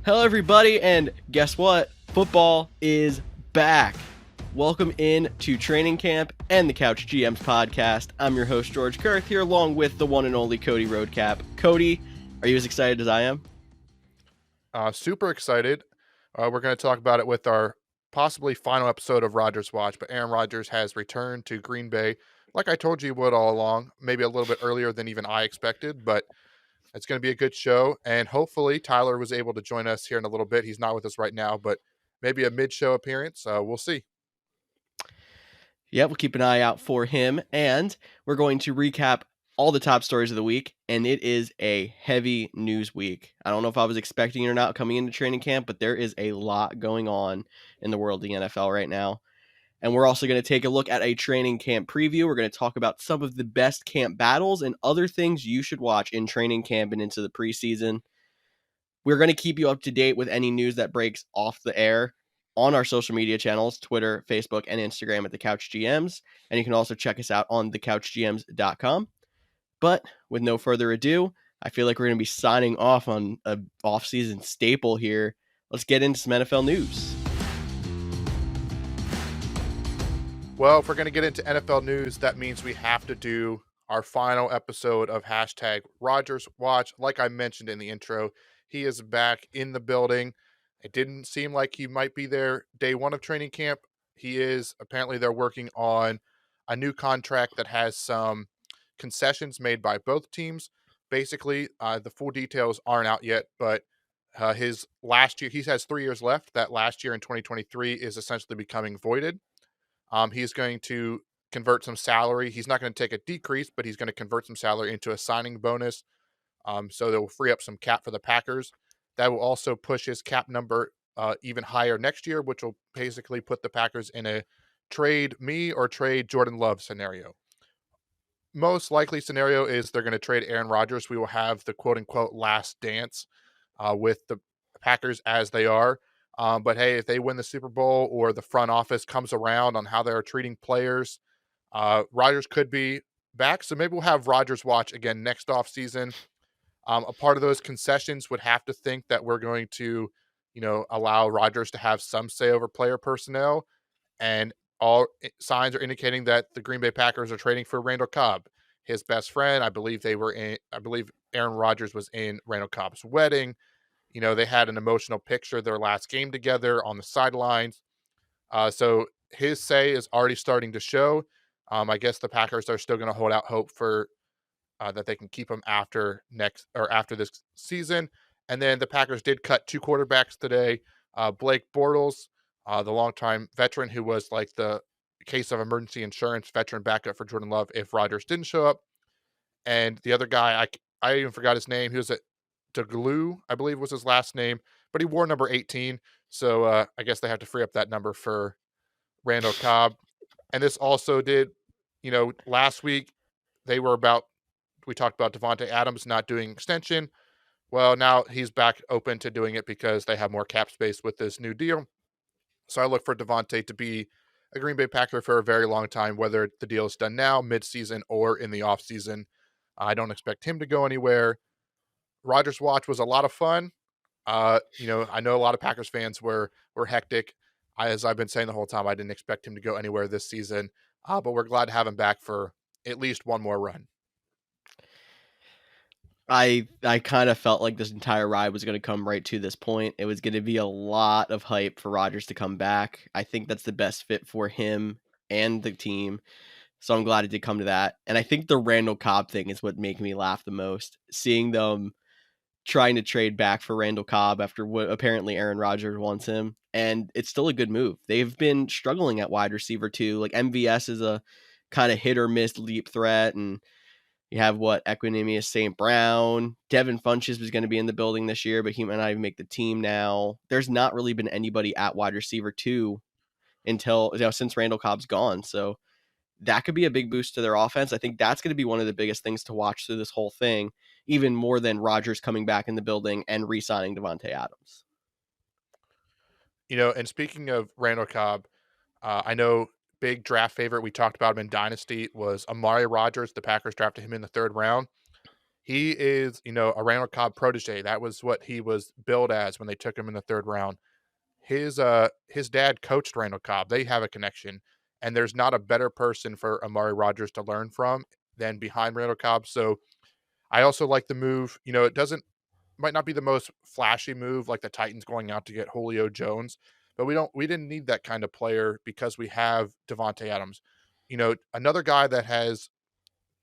Hello, everybody, and guess what? Football is back. Welcome in to training camp and the Couch GMs podcast. I'm your host, George Kurth, here along with the one and only Cody Roadcap. Cody, are you as excited as I am? Super excited. We're going to talk about it with our possibly final episode of RodgersWatch, but Aaron Rodgers has returned to Green Bay, like I told you he would all along, maybe a little bit earlier than even I expected, but it's going to be a good show, and hopefully Tyler was able to join us here in a little bit. He's not with us right now, but maybe a mid-show appearance. We'll see. Yeah, we'll keep an eye out for him, and we're going to recap all the top stories of the week, and it is a heavy news week. I don't know if I was expecting it or not coming into training camp, but there is a lot going on in the world of the NFL right now. And we're also going to take a look at a training camp preview. We're going to talk about some of the best camp battles and other things you should watch in training camp and into the preseason. We're going to keep you up to date with any news that breaks off the air on our social media channels, Twitter, Facebook, and Instagram at the Couch GMs. And you can also check us out on thecouchgms.com. But with no further ado, I feel like we're going to be signing off on an off-season staple here. Let's get into some NFL news. Well, if we're going to get into NFL news, that means we have to do our final episode of hashtag RodgersWatch. Like I mentioned in the intro, he is back in the building. It didn't seem like he might be there day one of training camp. He is. Apparently, they're working on a new contract that has some concessions made by both teams. Basically, the full details aren't out yet, but his last year, he has 3 years left. That last year in 2023 is essentially becoming voided. He's going to convert some salary. He's not going to take a decrease, but he's going to convert some salary into a signing bonus. So that will free up some cap for the Packers. That will also push his cap number even higher next year, which will basically put the Packers in a trade me or trade Jordan Love scenario. Most likely scenario is they're going to trade Aaron Rodgers. We will have the quote-unquote last dance with the Packers as they are. But hey, if they win the Super Bowl or the front office comes around on how they're treating players, Rodgers could be back. So maybe we'll have RodgersWatch again next offseason. A part of those concessions would have to think that we're going to, allow Rodgers to have some say over player personnel. And all signs are indicating that the Green Bay Packers are trading for Randall Cobb, his best friend. I believe Aaron Rodgers was in Randall Cobb's wedding. They had an emotional picture of their last game together on the sidelines. So his say is already starting to show. I guess the Packers are still going to hold out hope for that they can keep him after this season. And then the Packers did cut 2 quarterbacks today. Blake Bortles, the longtime veteran who was like the case of emergency insurance veteran backup for Jordan Love if Rodgers didn't show up. And the other guy, I even forgot his name. He was at DeGlue, I believe was his last name, but he wore number 18. So I guess they have to free up that number for Randall Cobb. And this also did, last week we talked about Davante Adams not doing extension. Well, now he's back open to doing it because they have more cap space with this new deal. So I look for Davante to be a Green Bay Packer for a very long time, whether the deal is done now, midseason, or in the offseason. I don't expect him to go anywhere. RodgersWatch was a lot of fun. I know a lot of Packers fans were hectic. As I've been saying the whole time, I didn't expect him to go anywhere this season, but we're glad to have him back for at least one more run. I kind of felt like this entire ride was going to come right to this point. It was going to be a lot of hype for Rodgers to come back. I think that's the best fit for him and the team. So I'm glad it did come to that. And I think the Randall Cobb thing is what made me laugh the most. Seeing them trying to trade back for Randall Cobb after what apparently Aaron Rodgers wants him. And it's still a good move. They've been struggling at wide receiver too. Like MVS is a kind of hit or miss leap threat. And you have Equanimous St. Brown. Devin Funchess was going to be in the building this year, but he might not even make the team now. There's not really been anybody at wide receiver too until since Randall Cobb's gone. So that could be a big boost to their offense. I think that's going to be one of the biggest things to watch through this whole thing, even more than Rodgers coming back in the building and re-signing Davante Adams. And speaking of Randall Cobb, I know big draft favorite we talked about him in Dynasty was Amari Rodgers. The Packers drafted him in the 3rd round. He is, a Randall Cobb protege. That was what he was billed as when they took him in the 3rd round. His dad coached Randall Cobb. They have a connection, and there's not a better person for Amari Rodgers to learn from than behind Randall Cobb. So I also like the move. It might not be the most flashy move like the Titans going out to get Julio Jones, but we didn't need that kind of player because we have Devontae Adams. Another guy that has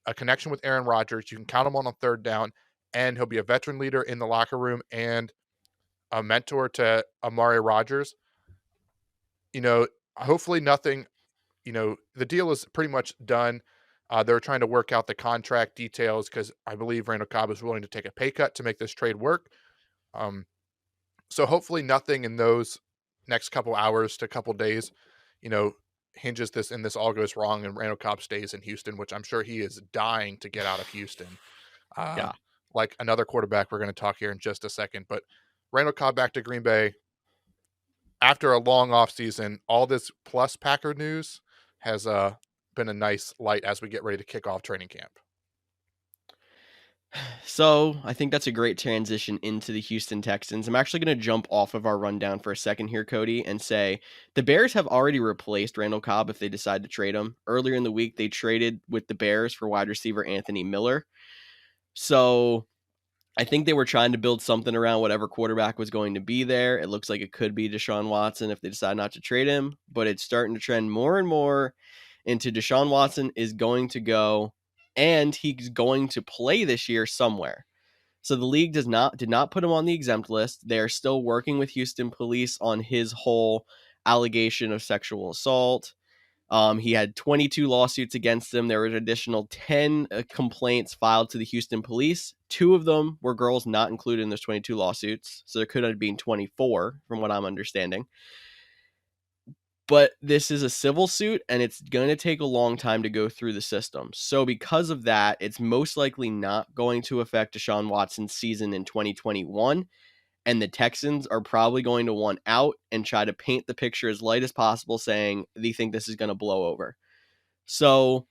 a connection with Aaron Rodgers. You can count him on 3rd down, and he'll be a veteran leader in the locker room and a mentor to Amari Rodgers. Hopefully nothing, the deal is pretty much done. They're trying to work out the contract details because I believe Randall Cobb is willing to take a pay cut to make this trade work. So hopefully nothing in those next couple hours to couple days, hinges this and this all goes wrong and Randall Cobb stays in Houston, which I'm sure he is dying to get out of Houston. Yeah. Like another quarterback we're going to talk here in just a second. But Randall Cobb back to Green Bay after a long offseason. All this plus Packer news has been a nice light as we get ready to kick off training camp. So I think that's a great transition into the Houston Texans. I'm actually going to jump off of our rundown for a second here, Cody, and say the Bears have already replaced Randall Cobb if they decide to trade him. Earlier in the week, they traded with the Bears for wide receiver Anthony Miller. So I think they were trying to build something around whatever quarterback was going to be there. It looks like it could be Deshaun Watson if they decide not to trade him, but it's starting to trend more and more into Deshaun Watson is going to go and he's going to play this year somewhere. So the league did not put him on the exempt list. They're still working with Houston police on his whole allegation of sexual assault. He had 22 lawsuits against him. There were an additional 10 complaints filed to the Houston police. 2 of them were girls not included in those 22 lawsuits. So there could have been 24 from what I'm understanding. But this is a civil suit and it's going to take a long time to go through the system. So because of that, it's most likely not going to affect Deshaun Watson's season in 2021. And the Texans are probably going to want out and try to paint the picture as light as possible, saying they think this is going to blow over. So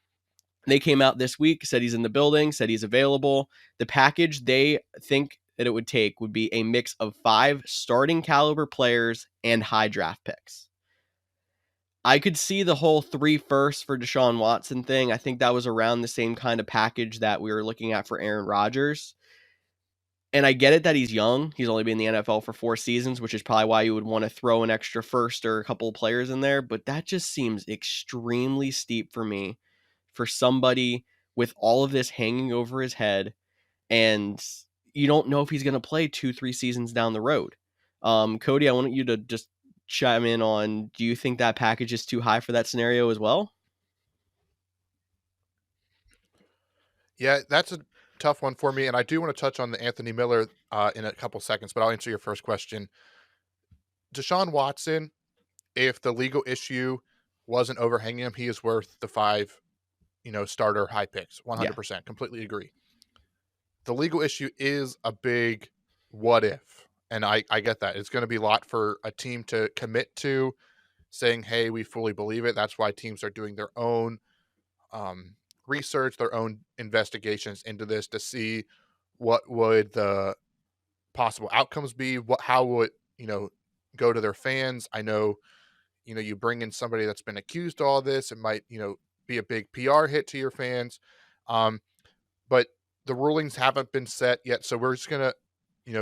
they came out this week, said he's in the building, said he's available. The package they think that it would take would be a mix of 5 starting caliber players and high draft picks. I could see the whole 3 firsts for Deshaun Watson thing. I think that was around the same kind of package that we were looking at for Aaron Rodgers. And I get it that he's young. He's only been in the NFL for 4 seasons, which is probably why you would want to throw an extra first or a couple of players in there. But that just seems extremely steep for me for somebody with all of this hanging over his head. And you don't know if he's going to play 2-3 seasons down the road. Cody, I want you to just chime in on, do you think that package is too high for that scenario as well? Yeah, that's a tough one for me, and I do want to touch on the Anthony Miller in a couple seconds, but I'll answer your first question. Deshaun Watson, if the legal issue wasn't overhanging him, he is worth the 5, starter high picks. 100%, completely agree. The legal issue is a big what if, and I get that. It's going to be a lot for a team to commit to, saying, hey, we fully believe it. That's why teams are doing their own research, their own investigations into this to see what would the possible outcomes be, how would, go to their fans. I know, you bring in somebody that's been accused of all this, it might, be a big PR hit to your fans. But the rulings haven't been set yet. So we're just going to,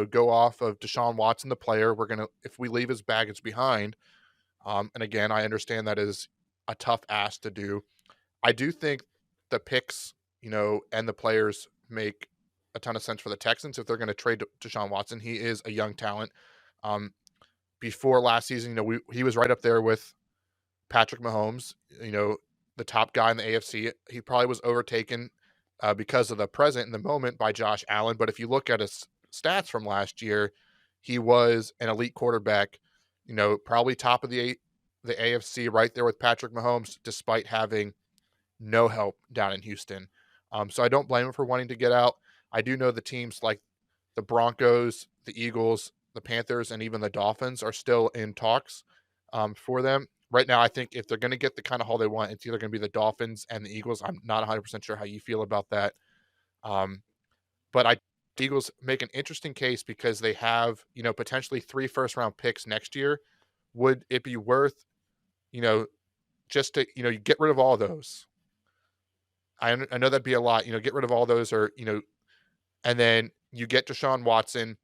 go off of Deshaun Watson, the player. We're going to, if we leave his baggage behind, and again, I understand that is a tough ask to do. I do think the picks, and the players make a ton of sense for the Texans if they're going to trade Deshaun Watson. He is a young talent. Before last season, he was right up there with Patrick Mahomes, the top guy in the AFC. He probably was overtaken because of the present in the moment by Josh Allen. But if you look at his stats from last year, he was an elite quarterback, probably top of the AFC right there with Patrick Mahomes, despite having no help down in Houston. So I don't blame him for wanting to get out. I do know the teams like the Broncos, the Eagles, the Panthers, and even the Dolphins are still in talks for them. Right now, I think if they're going to get the kind of haul they want, it's either going to be the Dolphins and the Eagles. I'm not 100% sure how you feel about that. but the Eagles make an interesting case because they have, potentially 3 first-round picks next year. Would it be worth, you know, just to, you get rid of all those? I know that'd be a lot, get rid of all those or, and then you get Deshaun Watson,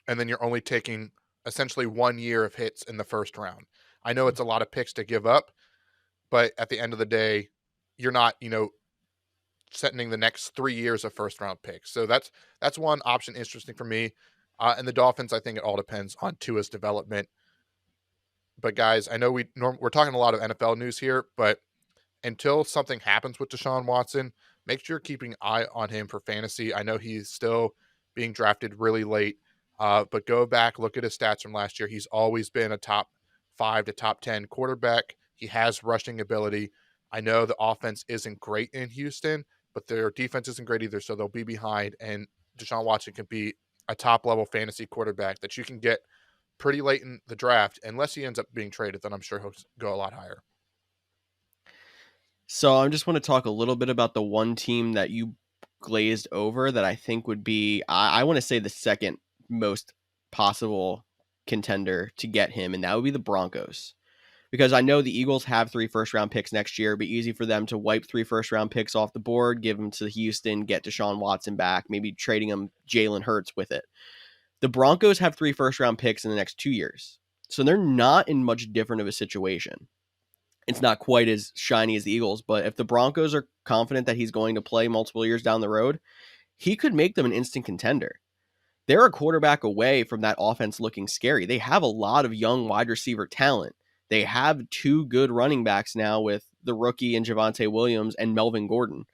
and then you're only taking essentially 1 year of hits in the first round. I know it's a lot of picks to give up, but at the end of the day, you're not, setting the next 3 years of first round picks. So that's one option interesting for me. And the Dolphins, I think it all depends on Tua's development. But guys, I know we're talking a lot of NFL news here, but until something happens with Deshaun Watson, make sure you're keeping an eye on him for fantasy. I know he's still being drafted really late, but go back, look at his stats from last year. He's always been a top 5 to top 10 quarterback. He has rushing ability. I know the offense isn't great in Houston, but their defense isn't great either, so they'll be behind, and Deshaun Watson can be a top-level fantasy quarterback that you can get pretty late in the draft. Unless he ends up being traded, then I'm sure he'll go a lot higher. So I just want to talk a little bit about the one team that you glazed over that I think would be, I want to say, the second most possible contender to get him, and that would be the Broncos. Because I know the Eagles have 3 first-round picks next year. It'd be easy for them to wipe 3 first-round picks off the board, give them to Houston, get Deshaun Watson back, maybe trading them Jalen Hurts with it. The Broncos have 3 first-round picks in the next 2 years. So they're not in much different of a situation. It's not quite as shiny as the Eagles, but if the Broncos are confident that he's going to play multiple years down the road, he could make them an instant contender. They're a quarterback away from that offense looking scary. They have a lot of young wide receiver talent. They have 2 good running backs now with the rookie and Javonte Williams and Melvin Gordon.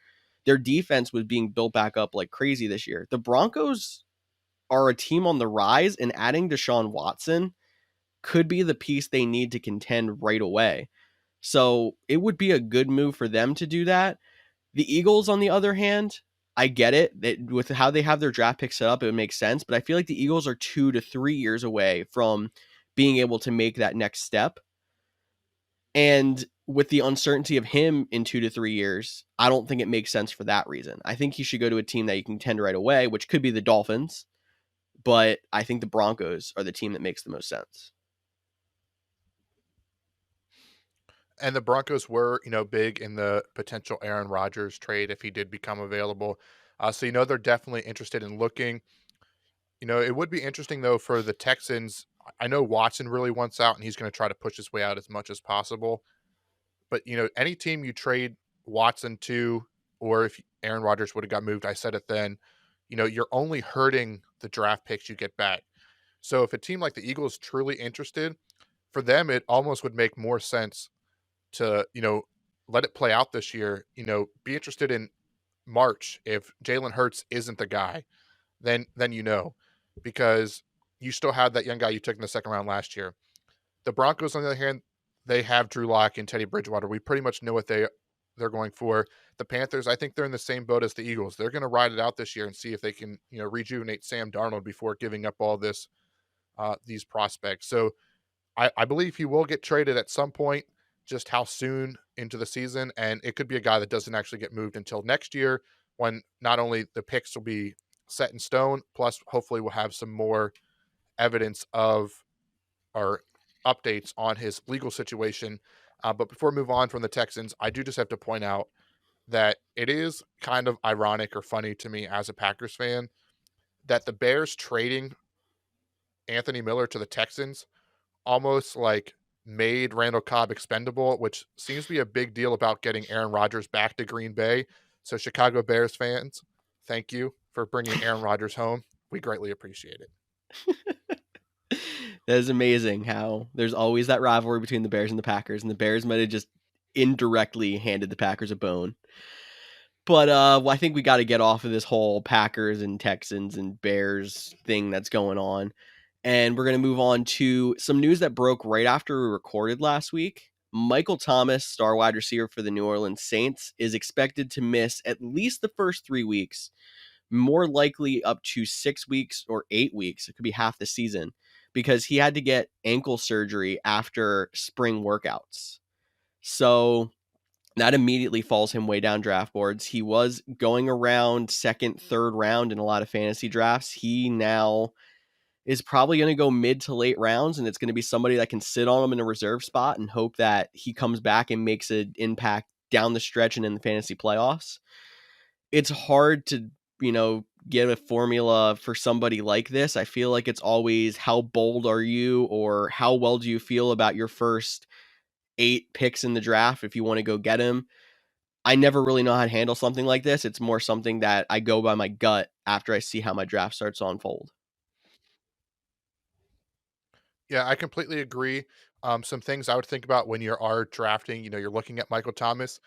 Their defense was being built back up like crazy this year. The Broncos are a team on the rise, and adding Deshaun Watson could be the piece they need to contend right away. So it would be a good move for them to do that. The Eagles, on the other hand, I get it. With how they have their draft pick set up, it would make sense. But I feel like the Eagles are 2 to 3 years away from being able to make that next step. And with the uncertainty of him in 2 to 3 years, I don't think it makes sense for that reason. I think he should go to a team that you can contend right away, which could be the Dolphins. But I think the Broncos are the team that makes the most sense. And the Broncos were, big in the potential Aaron Rodgers trade if he did become available. So, they're definitely interested in looking. It would be interesting, though, for the Texans. I know Watson really wants out, and he's going to try to push his way out as much as possible. But, any team you trade Watson to, or if Aaron Rodgers would have got moved, I said it then, you're only hurting the draft picks you get back. So if a team like the Eagles is truly interested, for them, it almost would make more sense to, let it play out this year, be interested in March. If Jalen Hurts isn't the guy, then because you still have that young guy you took in the second round last year. The Broncos, on the other hand, they have Drew Lock and Teddy Bridgewater. We pretty much know what they're going for. The Panthers, I think they're in the same boat as the Eagles. They're going to ride it out this year and see if they can, rejuvenate Sam Darnold before giving up all these prospects. So I believe he will get traded at some point. Just how soon into the season, and it could be a guy that doesn't actually get moved until next year, when not only the picks will be set in stone, plus hopefully we'll have some more evidence of or updates on his legal situation. But before we move on from the Texans, I do just have to point out that it is kind of ironic or funny to me as a Packers fan that the Bears trading Anthony Miller to the Texans almost like made Randall Cobb expendable, which seems to be a big deal about getting Aaron Rodgers back to Green Bay. So Chicago Bears fans, thank you for bringing Aaron Rodgers home. We greatly appreciate it. That is amazing how there's always that rivalry between the Bears and the Packers, and the Bears might have just indirectly handed the Packers a bone. But I think we got to get off of this whole Packers and Texans and Bears thing that's going on. And we're going to move on to some news that broke right after we recorded last week. Michael Thomas, star wide receiver for the New Orleans Saints, is expected to miss at least the first 3 weeks, more likely up to 6 weeks or 8 weeks. It could be half the season, because he had to get ankle surgery after spring workouts. So That immediately falls him way down draft boards. He was going around second, third round in a lot of fantasy drafts. He now is probably going to go mid to late rounds, and it's going to be somebody that can sit on him in a reserve spot and hope that he comes back and makes an impact down the stretch and in the fantasy playoffs. It's hard to, get a formula for somebody like this. I feel like it's always how bold are you, or how well do you feel about your first 8 picks in the draft if you want to go get him. I never really know how to handle something like this. It's more something that I go by my gut after I see how my draft starts to unfold. Yeah, I completely agree. Some things I would think about when you are drafting, you're looking at Michael Thomas.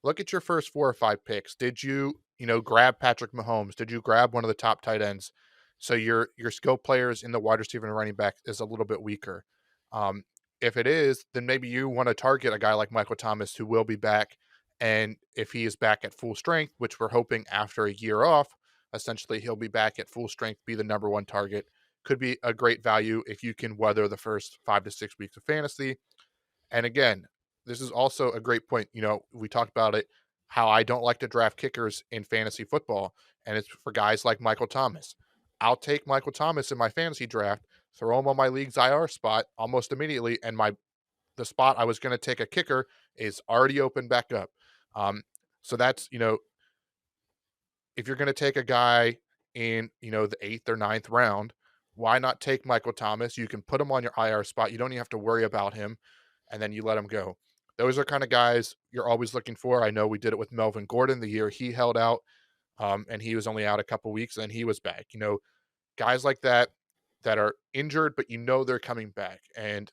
Look at your first 4 or 5 picks. Did you, grab Patrick Mahomes? Did you grab one of the top tight ends? So your skill players in the wide receiver and running back is a little bit weaker. Um, if it is, then maybe you want to target a guy like Michael Thomas who will be back. And if he is back at full strength, which we're hoping after a year off, essentially he'll be back at full strength, be the number one target. Could be a great value if you can weather the first 5 to 6 weeks of fantasy. And again, this is also a great point. We talked about it, how I don't like to draft kickers in fantasy football, and it's for guys like Michael Thomas. I'll take Michael Thomas in my fantasy draft, throw him on my league's IR spot almost immediately, and the spot I was going to take a kicker is already open back up. Um, so that's if you're going to take a guy in, the 8th or 9th round, why not take Michael Thomas? You can put him on your IR spot. You don't even have to worry about him, and then you let him go. Those are kind of guys you're always looking for. I know we did it with Melvin Gordon the year he held out, and he was only out a couple weeks, and he was back. Guys like that are injured, but they're coming back. And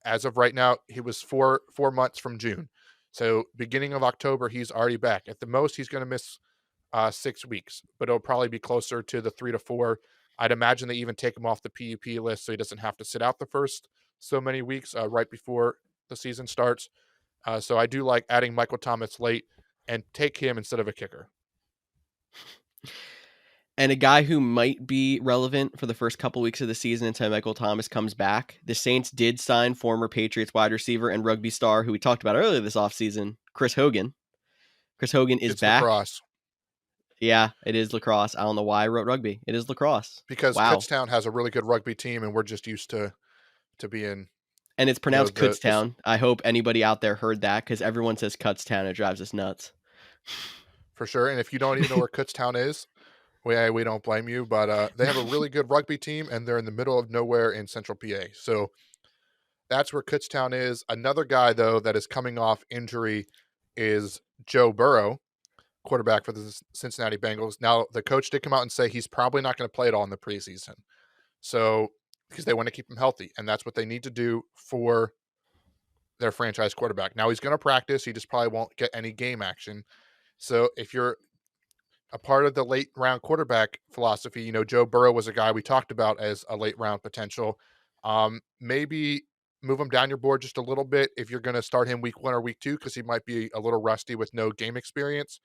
as of right now, he was 4 months from June. So beginning of October, he's already back. At the most, he's going to miss 6 weeks, but it'll probably be closer to the 3 to 4. I'd imagine they even take him off the PUP list so he doesn't have to sit out the first so many weeks right before the season starts. So I do like adding Michael Thomas late and take him instead of a kicker. And a guy who might be relevant for the first couple weeks of the season until Michael Thomas comes back. The Saints did sign former Patriots wide receiver and rugby star who we talked about earlier this offseason, Chris Hogan. Chris Hogan is It's back. lacrosse. Yeah, it is lacrosse. I don't know why I wrote rugby. It is lacrosse. Because Wow. Kutztown has a really good rugby team, and we're just used to being. And it's pronounced Kutztown. I hope anybody out there heard that, because everyone says Kutztown. It drives us nuts. For sure. And if you don't even know where Kutztown is, we don't blame you. But they have a really good rugby team, and they're in the middle of nowhere in central PA. So that's where Kutztown is. Another guy, though, that is coming off injury is Joe Burrow, quarterback for the Cincinnati Bengals. Now, the coach did come out and say he's probably not going to play at all in the preseason. So, because they want to keep him healthy, and that's what they need to do for their franchise quarterback. Now, he's going to practice. He just probably won't get any game action. So, if you're a part of the late round quarterback philosophy, Joe Burrow was a guy we talked about as a late round potential. Maybe move him down your board just a little bit if you're going to start him week 1 or week 2, because he might be a little rusty with no game experience.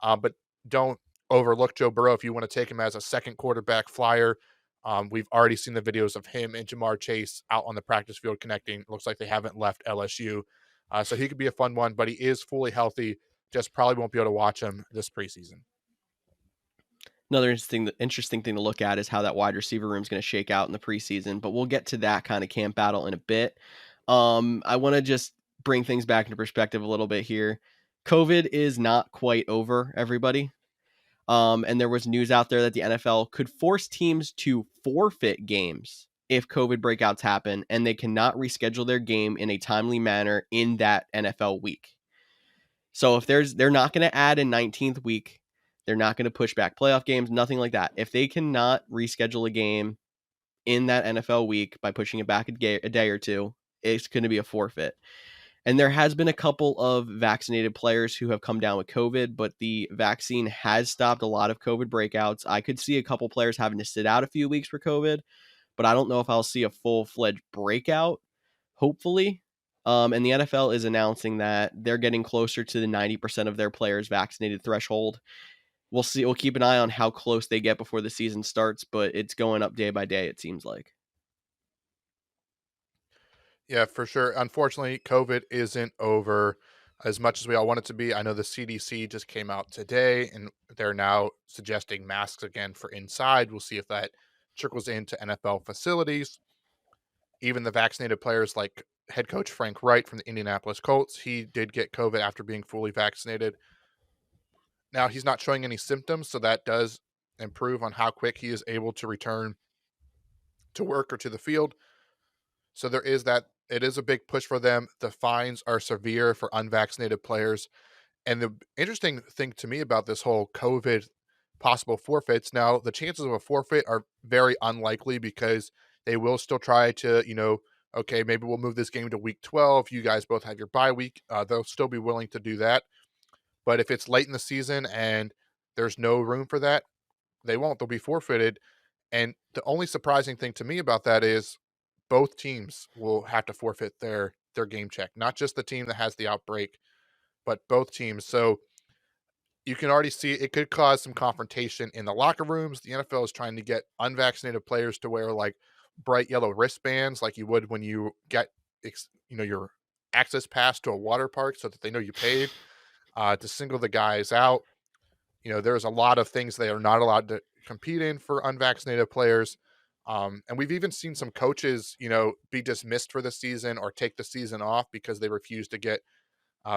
But don't overlook Joe Burrow if you want to take him as a second quarterback flyer. We've already seen the videos of him and Jamar Chase out on the practice field connecting. It looks like they haven't left LSU. So he could be a fun one, but he is fully healthy. Just probably won't be able to watch him this preseason. Another interesting thing to look at is how that wide receiver room is going to shake out in the preseason, but we'll get to that kind of camp battle in a bit. I want to just bring things back into perspective a little bit here. COVID is not quite over, everybody. And there was news out there that the NFL could force teams to forfeit games if COVID breakouts happen, and they cannot reschedule their game in a timely manner in that NFL week. So if they're not going to add a 19th week, they're not going to push back playoff games, nothing like that. If they cannot reschedule a game in that NFL week by pushing it back a day or two, it's going to be a forfeit. And there has been a couple of vaccinated players who have come down with COVID, but the vaccine has stopped a lot of COVID breakouts. I could see a couple players having to sit out a few weeks for COVID, but I don't know if I'll see a full-fledged breakout, hopefully. And the NFL is announcing that they're getting closer to the 90% of their players vaccinated threshold. We'll see. We'll keep an eye on how close they get before the season starts, but it's going up day by day, it seems like. Yeah, for sure. Unfortunately, COVID isn't over. as much as we all want it to be. I know the CDC just came out today and they're now suggesting masks again for inside. We'll see if that trickles into NFL facilities. Even the vaccinated players like head coach Frank Wright from the Indianapolis Colts, he did get COVID after being fully vaccinated. Now, he's not showing any symptoms, so that does improve on how quick he is able to return to work or to the field. So there is that. It is a big push for them. The fines are severe for unvaccinated players. And the interesting thing to me about this whole COVID possible forfeits, now the chances of a forfeit are very unlikely because they will still try to, okay, maybe we'll move this game to week 12. You guys both have your bye week. They'll still be willing to do that. But if it's late in the season and there's no room for that, they won't. They'll be forfeited. And the only surprising thing to me about that is both teams will have to forfeit their game check, not just the team that has the outbreak, but both teams. So you can already see it could cause some confrontation in the locker rooms. The NFL is trying to get unvaccinated players to wear like bright yellow wristbands, like you would when you get, your access pass to a water park, so that they know you paid, to single the guys out. There's a lot of things they are not allowed to compete in for unvaccinated players. And we've even seen some coaches, be dismissed for the season or take the season off because they refuse to get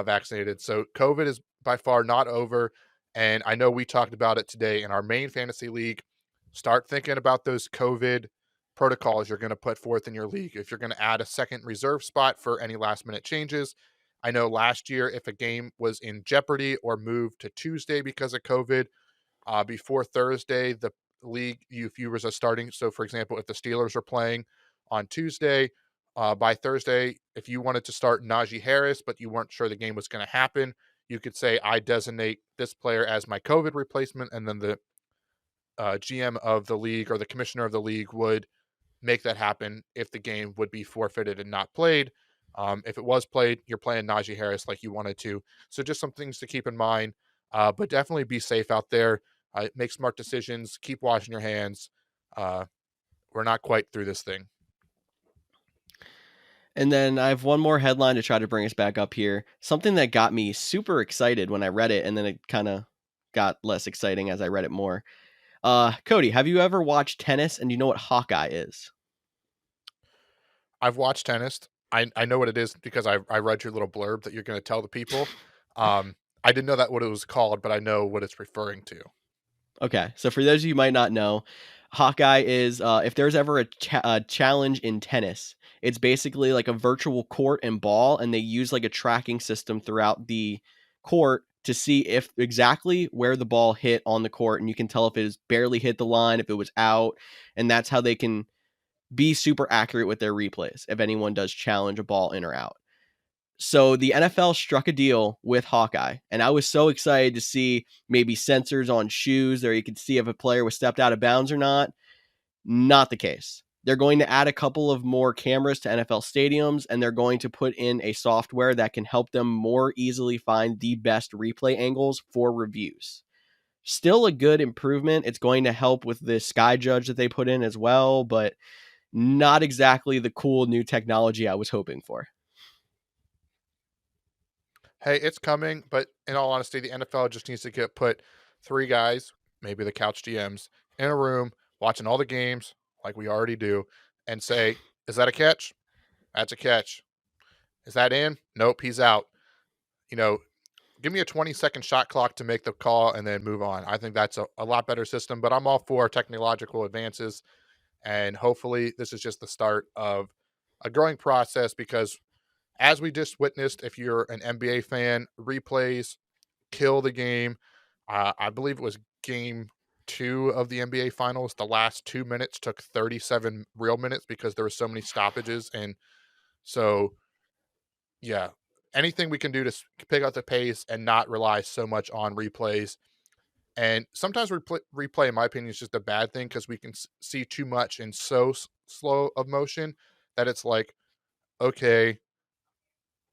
vaccinated. So COVID is by far not over. And I know we talked about it today in our main fantasy league. Start thinking about those COVID protocols you're going to put forth in your league. If you're going to add a second reserve spot for any last minute changes. I know last year, if a game was in jeopardy or moved to Tuesday because of COVID, before Thursday, the league, if you was a starting, so for example, if the Steelers are playing on Tuesday, by Thursday, if you wanted to start Najee Harris, but you weren't sure the game was going to happen, you could say, I designate this player as my COVID replacement, and then the GM of the league or the commissioner of the league would make that happen if the game would be forfeited and not played. If it was played, you're playing Najee Harris like you wanted to. So just some things to keep in mind, but definitely be safe out there. Make smart decisions. Keep washing your hands. We're not quite through this thing. And then I have one more headline to try to bring us back up here. Something that got me super excited when I read it, and then it kind of got less exciting as I read it more. Cody, have you ever watched tennis, and do you know what Hawkeye is? I've watched tennis. I know what it is because I read your little blurb that you're going to tell the people. I didn't know that what it was called, but I know what it's referring to. Okay, so for those of you who might not know, Hawkeye is if there's ever a challenge in tennis, it's basically like a virtual court and ball, and they use like a tracking system throughout the court to see if exactly where the ball hit on the court, and you can tell if it was barely hit the line, if it was out, and that's how they can be super accurate with their replays if anyone does challenge a ball in or out. So the NFL struck a deal with Hawkeye, and I was so excited to see maybe sensors on shoes there you could see if a player was stepped out of bounds or not. Not the case. They're going to add a couple of more cameras to NFL stadiums, and they're going to put in a software that can help them more easily find the best replay angles for reviews. Still a good improvement. It's going to help with the Sky Judge that they put in as well, but not exactly the cool new technology I was hoping for. Hey, it's coming, but in all honesty, the NFL just needs to put 3 guys, maybe the Couch GMs, in a room watching all the games like we already do and say, is that a catch? That's a catch. Is that in? Nope, he's out. Give me a 20-second shot clock to make the call and then move on. I think that's a lot better system, but I'm all for technological advances. And hopefully this is just the start of a growing process because as we just witnessed, if you're an NBA fan, replays kill the game. I believe it was game 2 of the NBA Finals. The last 2 minutes took 37 real minutes because there were so many stoppages. And so, yeah, anything we can do to pick up the pace and not rely so much on replays. And sometimes replay, in my opinion, is just a bad thing because we can see too much in so slow of motion that it's like, okay,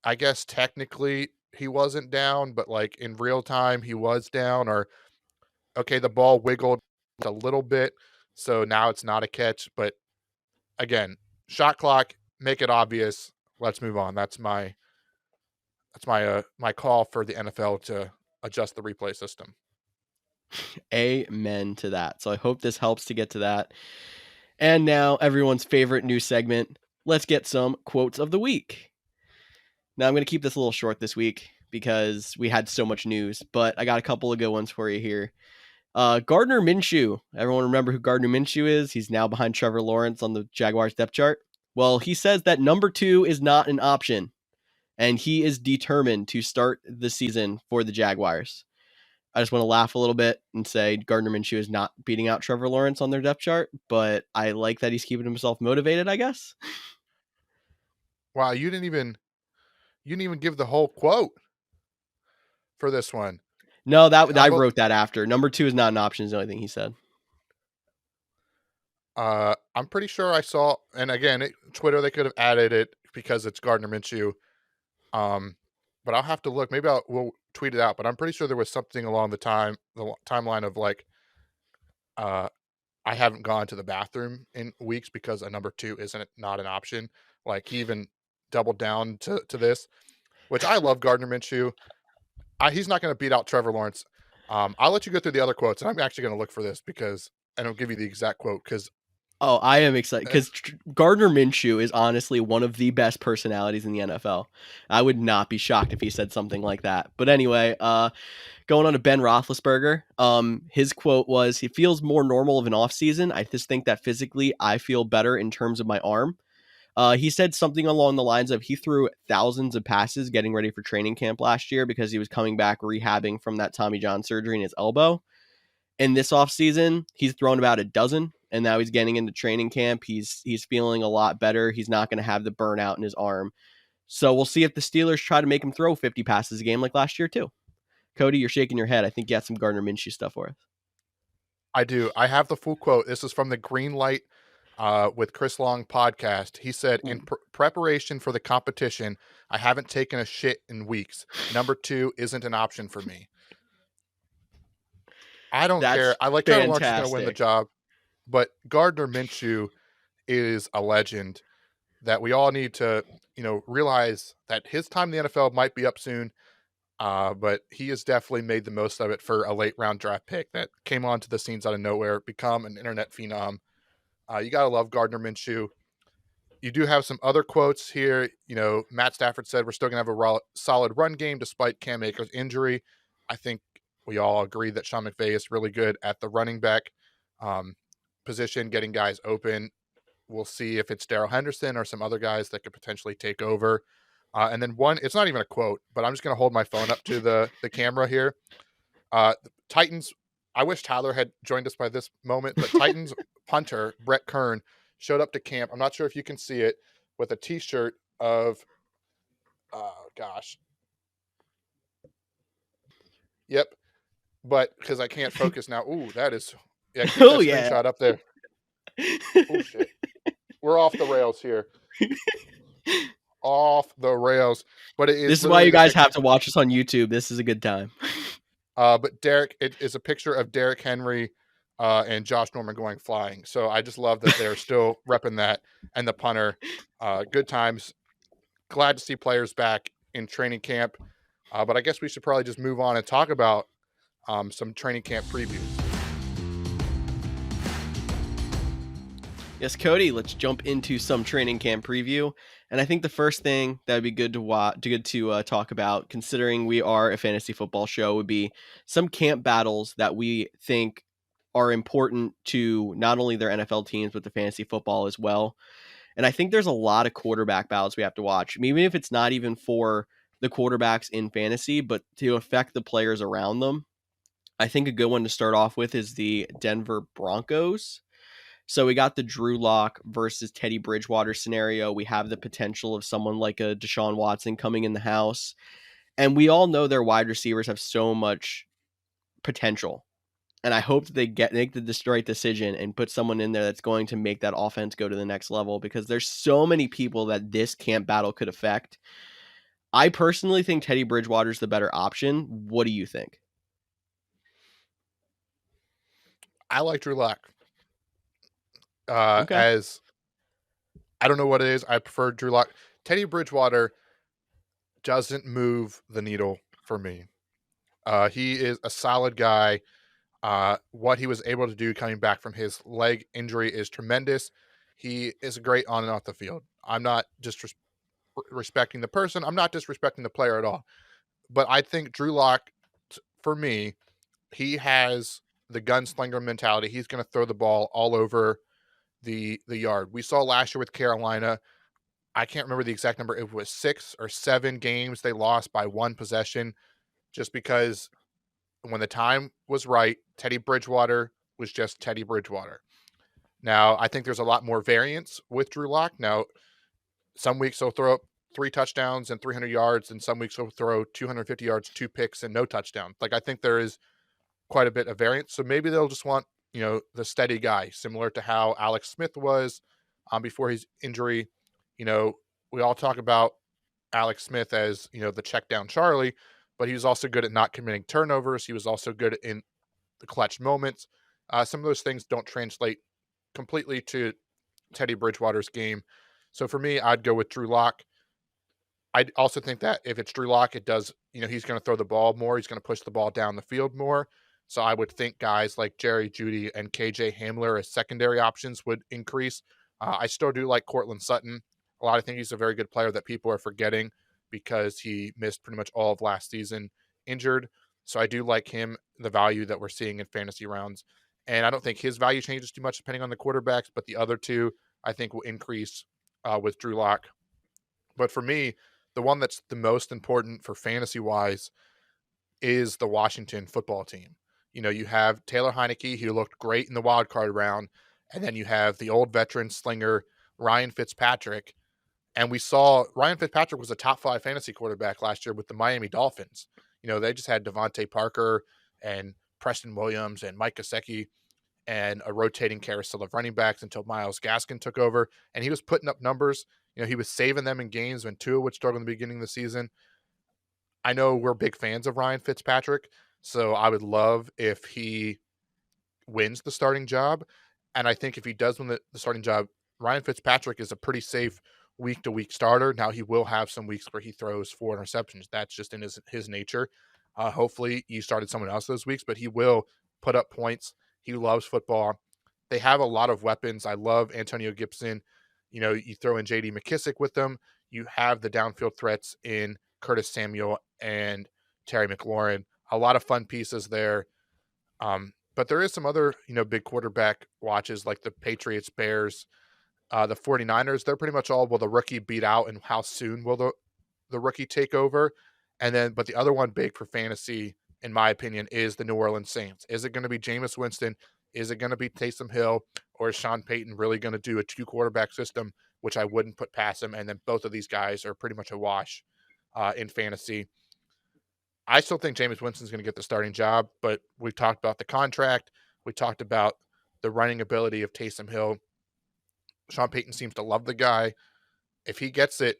I guess technically he wasn't down, but like in real time he was down, or okay, the ball wiggled a little bit, so now it's not a catch. But again, shot clock, make it obvious. Let's move on. That's my That's my call for the NFL to adjust the replay system. Amen to that. So I hope this helps to get to that. And now everyone's favorite new segment. Let's get some quotes of the week. Now I'm going to keep this a little short this week because we had so much news, but I got a couple of good ones for you here. Gardner Minshew. Everyone remember who Gardner Minshew is? He's now behind Trevor Lawrence on the Jaguars depth chart. Well, he says that number 2 is not an option, and he is determined to start the season for the Jaguars. I just want to laugh a little bit and say Gardner Minshew is not beating out Trevor Lawrence on their depth chart, but I like that he's keeping himself motivated, I guess. Wow, you didn't even give the whole quote for this one. No, that I wrote that after. Number 2 is not an option is the only thing he said. I'm pretty sure I saw, and again, Twitter, they could have added it because it's Gardner Minshew. But I'll have to look. Maybe we'll tweet it out. But I'm pretty sure there was something along the timeline of like, I haven't gone to the bathroom in weeks because a number 2 isn't not an option. Like he even doubled down to this, which I love Gardner Minshew. He's not going to beat out Trevor Lawrence. I'll let you go through the other quotes, and I'm actually going to look for this and I'll give you the exact quote because. Oh, I am excited because Gardner Minshew is honestly one of the best personalities in the NFL. I would not be shocked if he said something like that. But anyway, going on to Ben Roethlisberger, his quote was, "He feels more normal of an offseason. I just think that physically I feel better in terms of my arm." He said something along the lines of he threw thousands of passes getting ready for training camp last year because he was coming back rehabbing from that Tommy John surgery in his elbow. In this offseason, he's thrown about a dozen, and now he's getting into training camp. He's feeling a lot better. He's not going to have the burnout in his arm. So we'll see if the Steelers try to make him throw 50 passes a game like last year too. Cody, you're shaking your head. I think you got some Gardner Minshew stuff for us. I do. I have the full quote. This is from the Green Light with Chris Long podcast. He said, "In preparation for the competition, I haven't taken a shit in weeks. Number 2 isn't an option for me." I don't care. I like Trevor Lawrence is going to win the job, but Gardner Minshew is a legend that we all need to, realize that his time in the NFL might be up soon. But he has definitely made the most of it for a late round draft pick that came onto the scenes out of nowhere, become an internet phenom. You got to love Gardner Minshew. You do have some other quotes here. Matt Stafford said, "We're still going to have a solid run game despite Cam Akers' injury." I think we all agree that Sean McVay is really good at the running back position, getting guys open. We'll see if it's Darrell Henderson or some other guys that could potentially take over. And then it's not even a quote, but I'm just going to hold my phone up to the camera here. Titans, I wish Tyler had joined us by this moment, but Titans punter Brett Kern showed up to camp. I'm not sure if you can see it, with a t-shirt of, Yep. But because I can't focus now. Ooh, that is, keep that screenshot up there. Oh, shit. We're off the rails here. Off the rails. But this is why you guys have to watch us on YouTube. This is a good time. But Derek, it is a picture of Derrick Henry and Josh Norman going flying. So I just love that they're still repping that. And the punter, good times. Glad to see players back in training camp. But I guess we should probably just move on and talk about some training camp previews. Yes, Cody, let's jump into some training camp preview. And I think the first thing that would be good to talk about, considering we are a fantasy football show, would be some camp battles that we think are important to not only their NFL teams, but the fantasy football as well. And I think there's a lot of quarterback battles we have to watch, even if it's not even for the quarterbacks in fantasy, but to affect the players around them. I think a good one to start off with is the Denver Broncos. So we got the Drew Lock versus Teddy Bridgewater scenario. We have the potential of someone like a Deshaun Watson coming in the house. And we all know their wide receivers have so much potential. And I hope that they make the right decision and put someone in there that's going to make that offense go to the next level, because there's so many people that this camp battle could affect. I personally think Teddy Bridgewater's the better option. What do you think? I like Drew Lock. As I don't know what it is. I prefer Drew Lock. Teddy Bridgewater, doesn't move the needle for me. He is a solid guy. What he was able to do coming back from his leg injury is tremendous. He is great on and off the field. I'm not disrespecting the person. I'm not disrespecting the player at all. But I think Drew Lock, for me, he has the gunslinger mentality. He's going to throw the ball all over the yard. We saw last year with Carolina. I can't remember the exact number. It was 6 or 7 games they lost by one possession, just because when the time was right, Teddy Bridgewater was just Teddy Bridgewater. Now, I think there's a lot more variance with Drew Lock. Now, some weeks he'll throw up 3 touchdowns and 300 yards, and some weeks he'll throw 250 yards, 2 picks, and no touchdown. Like, I think there is quite a bit of variance. So maybe they'll just want, the steady guy, similar to how Alex Smith was before his injury. We all talk about Alex Smith as, the check down Charlie, but he was also good at not committing turnovers. He was also good in the clutch moments. Some of those things don't translate completely to Teddy Bridgewater's game. So for me, I'd go with Drew Lock. I also think that if it's Drew Lock, it does, he's going to throw the ball more. He's going to push the ball down the field more. So I would think guys like Jerry Jeudy and KJ Hamler as secondary options would increase. I still do like Cortland Sutton. A lot of think he's a very good player that people are forgetting because he missed pretty much all of last season injured. So I do like him, the value that we're seeing in fantasy rounds. And I don't think his value changes too much depending on the quarterbacks, but the other two I think will increase with Drew Lock. But for me, the one that's the most important for fantasy-wise is the Washington football team. You have Taylor Heineke, who looked great in the wild card round, and then you have the old veteran slinger Ryan Fitzpatrick. And we saw Ryan Fitzpatrick was a top 5 fantasy quarterback last year with the Miami Dolphins. They just had Devontae Parker and Preston Williams and Mike Gesicki and a rotating carousel of running backs until Myles Gaskin took over. And he was putting up numbers. He was saving them in games when Tua would struggle in the beginning of the season. I know we're big fans of Ryan Fitzpatrick, so I would love if he wins the starting job. And I think if he does win the starting job, Ryan Fitzpatrick is a pretty safe week-to-week starter. Now, he will have some weeks where he throws 4 interceptions. That's just in his nature. Hopefully, you started someone else those weeks, but he will put up points. He loves football. They have a lot of weapons. I love Antonio Gibson. You throw in J.D. McKissick with them. You have the downfield threats in Curtis Samuel and Terry McLaurin. A lot of fun pieces there. But there is some other, big quarterback watches like the Patriots, Bears, the 49ers. They're pretty much all, will the rookie beat out and how soon will the rookie take over? But the other one big for fantasy, in my opinion, is the New Orleans Saints. Is it going to be Jameis Winston? Is it going to be Taysom Hill? Or is Sean Payton really going to do a 2-quarterback system, which I wouldn't put past him? And then both of these guys are pretty much a wash in fantasy. I still think Jameis Winston's going to get the starting job, but we've talked about the contract. We talked about the running ability of Taysom Hill. Sean Payton seems to love the guy. If he gets it,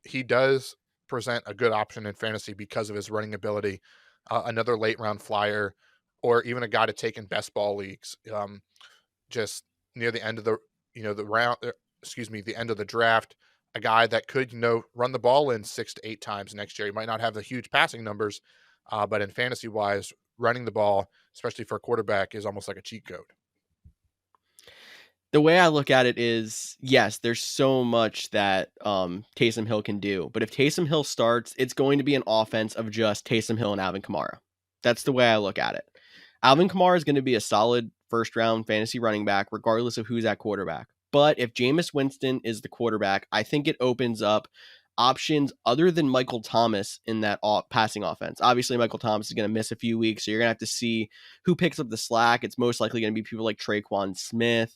he does present a good option in fantasy because of his running ability. Another late round flyer, or even a guy to take in best ball leagues. Just near the end of the end of the draft, a guy that could, run the ball in 6 to 8 times next year. He might not have the huge passing numbers, but in fantasy wise, running the ball, especially for a quarterback, is almost like a cheat code. The way I look at it is, yes, there's so much that Taysom Hill can do. But if Taysom Hill starts, it's going to be an offense of just Taysom Hill and Alvin Kamara. That's the way I look at it. Alvin Kamara is going to be a solid first-round fantasy running back, regardless of who's at quarterback. But if Jameis Winston is the quarterback, I think it opens up options other than Michael Thomas in that passing offense. Obviously, Michael Thomas is going to miss a few weeks, so you're going to have to see who picks up the slack. It's most likely going to be people like Traquan Smith.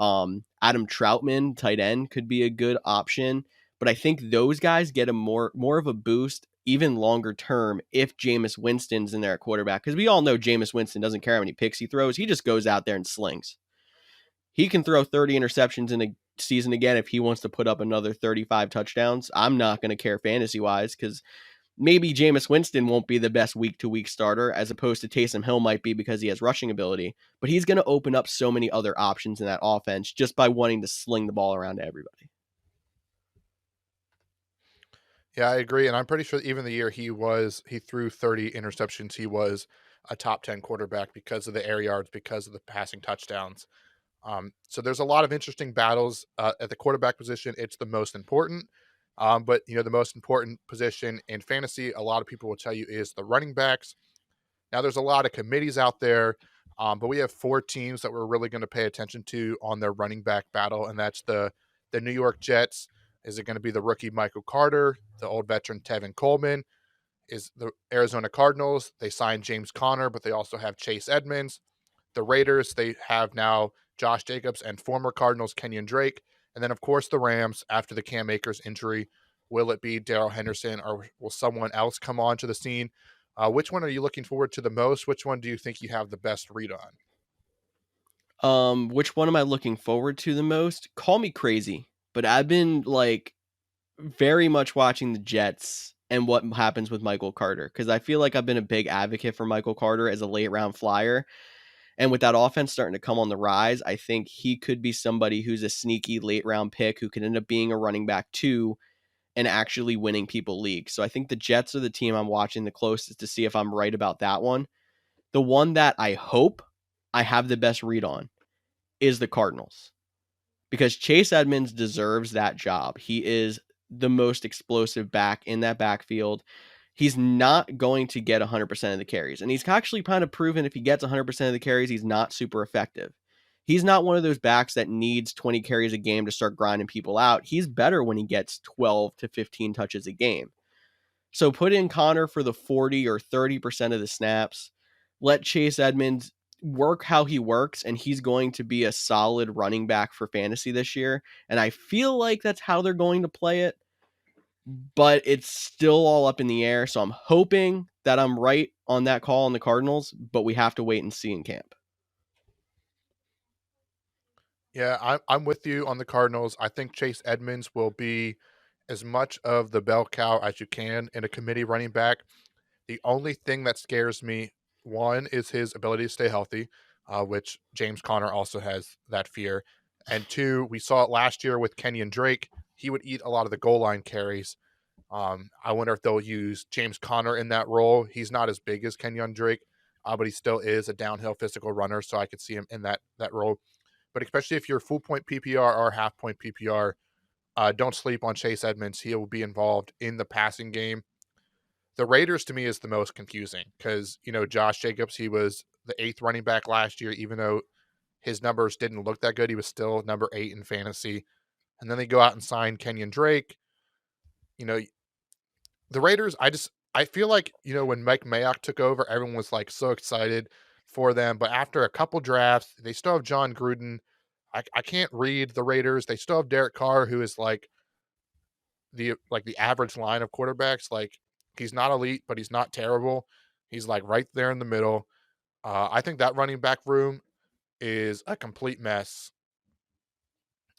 Adam Troutman, tight end, could be a good option. But I think those guys get a more of a boost even longer term if Jameis Winston's in there at quarterback. Because we all know Jameis Winston doesn't care how many picks he throws. He just goes out there and slings. He can throw 30 interceptions in a season again if he wants to put up another 35 touchdowns. I'm not going to care fantasy-wise because maybe Jameis Winston won't be the best week-to-week starter as opposed to Taysom Hill might be because he has rushing ability. But he's going to open up so many other options in that offense just by wanting to sling the ball around to everybody. Yeah, I agree, and I'm pretty sure even the year he threw 30 interceptions, he was a top 10 quarterback because of the air yards, because of the passing touchdowns. So there's a lot of interesting battles at the quarterback position. It's the most important, but the most important position in fantasy, a lot of people will tell you, is the running backs. Now, there's a lot of committees out there, but we have four teams that we're really going to pay attention to on their running back battle, and that's the New York Jets. Is it going to be the rookie Michael Carter, the old veteran Tevin Coleman? Is the Arizona Cardinals? They signed James Conner, but they also have Chase Edmonds. The Raiders, they have now Josh Jacobs and former Cardinals Kenyon Drake. And then, of course, the Rams after the Cam Akers injury. Will it be Darrell Henderson or will someone else come on to the scene? Which one are you looking forward to the most? Which one do you think you have the best read on? Which one am I looking forward to the most? Call me crazy, but I've been like very much watching the Jets and what happens with Michael Carter because I feel like I've been a big advocate for Michael Carter as a late round flyer. And with that offense starting to come on the rise, I think he could be somebody who's a sneaky late round pick who can end up being a running back too and actually winning people leagues. So I think the Jets are the team I'm watching the closest to see if I'm right about that one. The one that I hope I have the best read on is the Cardinals because Chase Edmonds deserves that job. He is the most explosive back in that backfield. He's not going to get 100% of the carries. And he's actually kind of proven if he gets 100% of the carries, he's not super effective. He's not one of those backs that needs 20 carries a game to start grinding people out. He's better when he gets 12 to 15 touches a game. So put in Connor for the 40 or 30% of the snaps. Let Chase Edmonds work how he works, and he's going to be a solid running back for fantasy this year. And I feel like that's how they're going to play it, but it's still all up in the air. So I'm hoping that I'm right on that call on the Cardinals, but we have to wait and see in camp. Yeah, I'm with you on the Cardinals. I think Chase Edmonds will be as much of the bell cow as you can in a committee running back. The only thing that scares me, one, is his ability to stay healthy, which James Conner also has that fear. And two, we saw it last year with Kenyon Drake. He would eat a lot of the goal line carries. I wonder if they'll use James Conner in that role. He's not as big as Kenyon Drake, but he still is a downhill physical runner, so I could see him in that role. But especially if you're full point PPR or half point PPR, don't sleep on Chase Edmonds. He will be involved in the passing game. The Raiders to me is the most confusing because, Josh Jacobs, he was the eighth running back last year, even though his numbers didn't look that good. He was still number 8 in fantasy. And then they go out and sign Kenyon Drake. You know, the Raiders, I feel like, when Mike Mayock took over, everyone was like so excited for them. But after a couple drafts, they still have John Gruden. I can't read the Raiders. They still have Derek Carr, who is like the average line of quarterbacks. Like he's not elite, but he's not terrible. He's like right there in the middle. I think that running back room is a complete mess.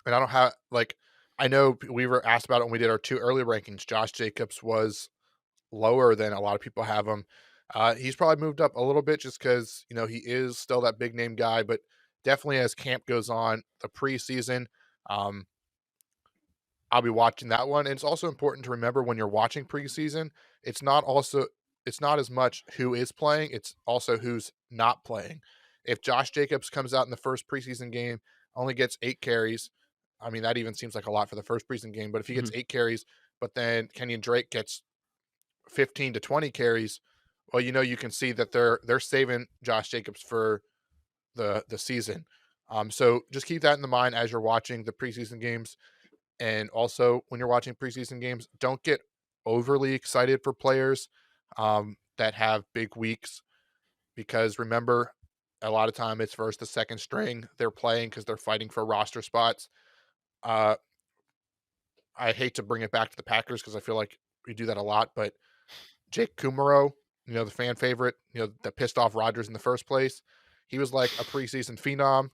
And I don't have like I know we were asked about it when we did our two early rankings. Josh Jacobs was lower than a lot of people have him. He's probably moved up a little bit just because he is still that big name guy, but definitely as camp goes on, the preseason, um, I'll be watching that one. And it's also important to remember when you're watching preseason, it's not as much who is playing, it's also who's not playing. If Josh Jacobs comes out in the first preseason game, only gets 8 carries, I mean that even seems like a lot for the first preseason game, but if he gets 8 carries, but then Kenyon Drake gets 15 to 20 carries, well, you can see that they're saving Josh Jacobs for the season. So just keep that in the mind as you're watching the preseason games. And also, when you're watching preseason games, don't get overly excited for players that have big weeks because remember, a lot of time it's first the second string they're playing because they're fighting for roster spots. Uh, I hate to bring it back to the Packers because I feel like we do that a lot, but Jake Kumaro, the fan favorite, that pissed off Rodgers in the first place, he was like a preseason phenom.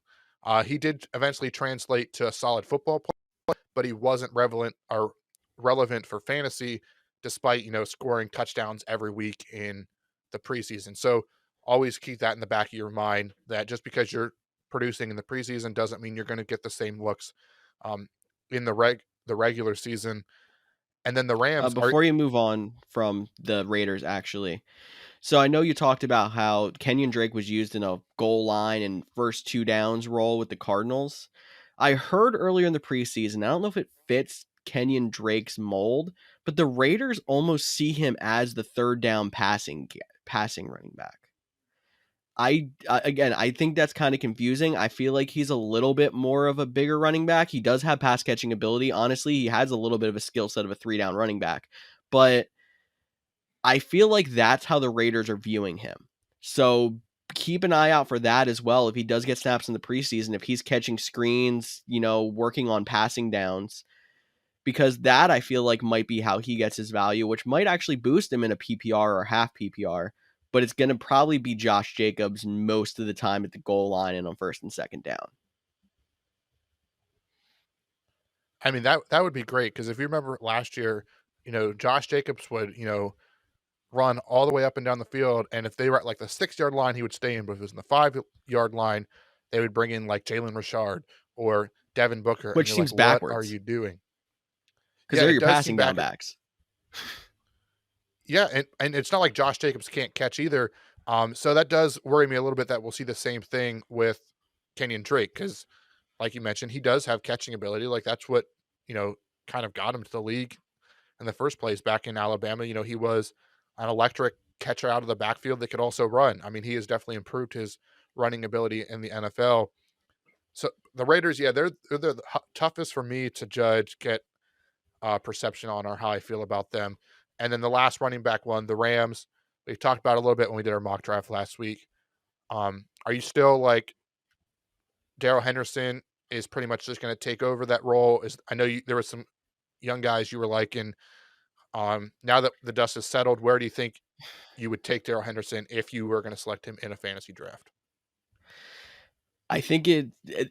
He did eventually translate to a solid football player, but he wasn't relevant for fantasy despite, scoring touchdowns every week in the preseason. So always keep that in the back of your mind that just because you're producing in the preseason doesn't mean you're going to get the same looks um, in the regular season. And then the Rams are. Before you move on from the Raiders, actually, so I know you talked about how Kenyon Drake was used in a goal line and first two downs role with the Cardinals. I heard earlier in the preseason, I don't know if it fits Kenyon Drake's mold, but the Raiders almost see him as the third down passing running back. Again, I think that's kind of confusing. I feel like he's a little bit more of a bigger running back. He does have pass catching ability. Honestly, he has a little bit of a skill set of a 3-down running back, but I feel like that's how the Raiders are viewing him. So keep an eye out for that as well. If he does get snaps in the preseason, if he's catching screens, working on passing downs, because that I feel like might be how he gets his value, which might actually boost him in a PPR or half PPR. But it's going to probably be Josh Jacobs most of the time at the goal line and on first and second down. I mean, that would be great, because if you remember last year, Josh Jacobs would, run all the way up and down the field, and if they were at like the 6-yard line, he would stay in. But if it was in the 5-yard line, they would bring in like Jalen Richard or Devin Booker, Which and you're seems like, backwards. what are you doing? Because they're your passing down backs. Yeah, and it's not like Josh Jacobs can't catch either. So that does worry me a little bit that we'll see the same thing with Kenyon Drake, because, like you mentioned, he does have catching ability. Like that's what kind of got him to the league in the first place back in Alabama. He was an electric catcher out of the backfield that could also run. I mean, he has definitely improved his running ability in the NFL. So the Raiders, yeah, they're the toughest for me to judge, get perception on, or how I feel about them. And then the last running back one, the Rams, we talked about a little bit when we did our mock draft last week. Are you still like Darrell Henderson is pretty much just going to take over that role? I know there were some young guys you were liking. Now that the dust has settled, where do you think you would take Darrell Henderson if you were going to select him in a fantasy draft? I think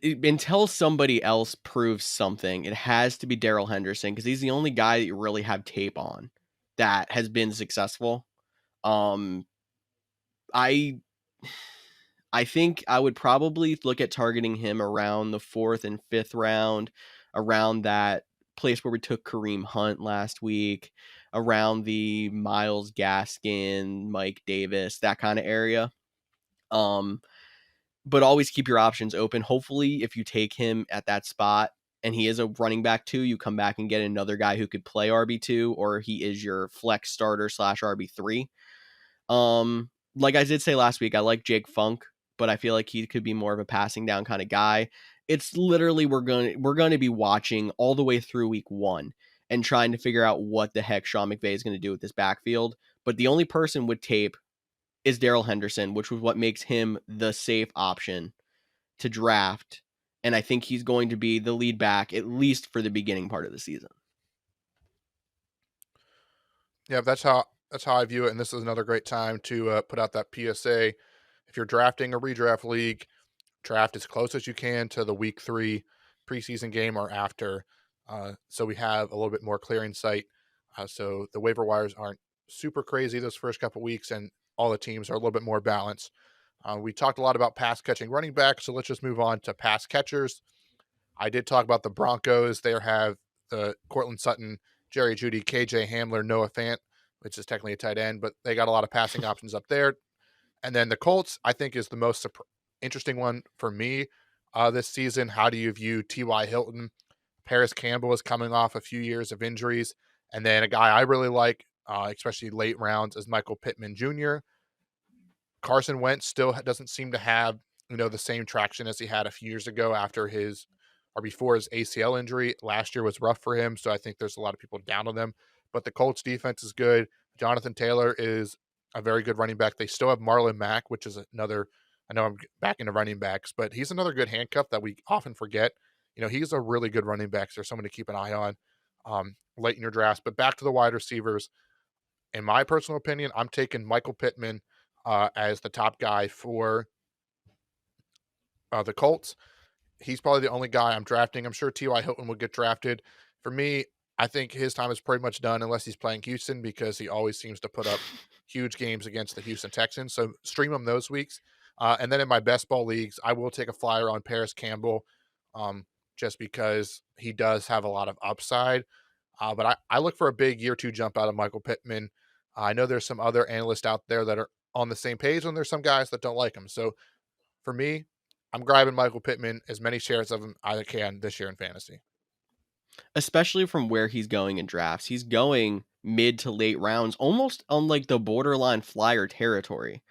until somebody else proves something, it has to be Darrell Henderson, because he's the only guy that you really have tape on that has been successful. I think I would probably look at targeting him around the 4th and 5th round, around that place where we took Kareem Hunt last week, around the Myles Gaskin, Mike Davis, that kind of area. But always keep your options open. Hopefully, if you take him at that spot and he is a running back 2, you come back and get another guy who could play RB2, or he is your flex starter / RB3. Like I did say last week, I like Jake Funk, but I feel like he could be more of a passing down kind of guy. It's literally we're going to be watching all the way through week 1 and trying to figure out what the heck Sean McVay is going to do with this backfield. But the only person with tape is Darrell Henderson, which was what makes him the safe option to draft. And I think he's going to be the lead back, at least for the beginning part of the season. Yeah, that's how I view it. And this is another great time to put out that PSA. If you're drafting a redraft league, draft as close as you can to the week 3 preseason game or after. So we have a little bit more clear insight. So the waiver wires aren't super crazy those first couple weeks, and all the teams are a little bit more balanced. We talked a lot about pass catching running backs, so let's just move on to pass catchers. I did talk about the Broncos. They have the Cortland Sutton, Jerry Jeudy, KJ Hamler, Noah Fant, which is technically a tight end, but they got a lot of passing options up there. And then the Colts, I think, is the most interesting one for me this season. How do you view T.Y. Hilton? Paris Campbell is coming off a few years of injuries. And then a guy I really like, especially late rounds, is Michael Pittman Jr. Carson Wentz still doesn't seem to have, the same traction as he had a few years ago after his or before his ACL injury. Last year was rough for him, so I think there's a lot of people down on them. But the Colts defense is good. Jonathan Taylor is a very good running back. They still have Marlon Mack, which is another, I know I'm back into running backs, but he's another good handcuff that we often forget. He's a really good running back, so someone to keep an eye on late in your drafts. But back to the wide receivers. In my personal opinion, I'm taking Michael Pittman as the top guy for the Colts. He's probably the only guy I'm drafting. I'm sure T.Y. Hilton will get drafted. For me, I think his time is pretty much done unless he's playing Houston, because he always seems to put up huge games against the Houston Texans. So stream him those weeks. And then in my best ball leagues, I will take a flyer on Paris Campbell just because he does have a lot of upside. But I look for a big year two jump out of Michael Pittman. I know there's some other analysts out there that are on the same page, and there's some guys that don't like him. So for me, I'm grabbing Michael Pittman, as many shares of him as I can this year in fantasy. Especially from where he's going in drafts. He's going mid to late rounds, almost on like the borderline flyer territory.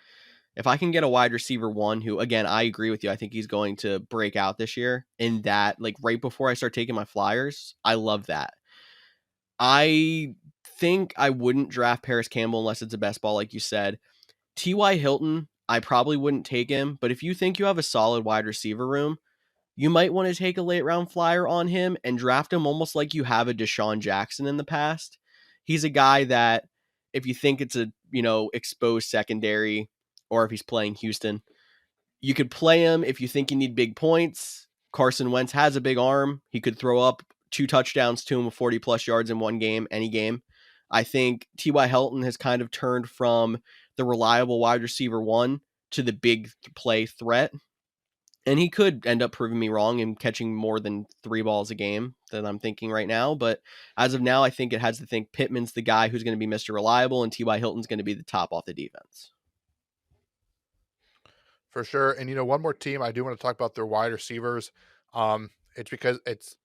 If I can get a wide receiver one who, again, I agree with you, I think he's going to break out this year, in that, like right before I start taking my flyers, I love that. I think I wouldn't draft Paris Campbell unless it's a best ball, like you said. T.Y. Hilton, I probably wouldn't take him, but if you think you have a solid wide receiver room, you might want to take a late round flyer on him and draft him almost like you have a Deshaun Jackson in the past. He's a guy that, if you think it's a, exposed secondary, or if he's playing Houston, you could play him if you think you need big points. Carson Wentz has a big arm. He could throw up 2 touchdowns to him with 40 plus yards in one game, any game. I think T.Y. Hilton has kind of turned from the reliable wide receiver one to the big play threat. And he could end up proving me wrong and catching more than 3 balls a game than I'm thinking right now. But as of now, I think it has to think Pittman's the guy who's going to be Mr. Reliable, and T.Y. Hilton's going to be the top off the defense. For sure. And one more team I do want to talk about their wide receivers. It's because it's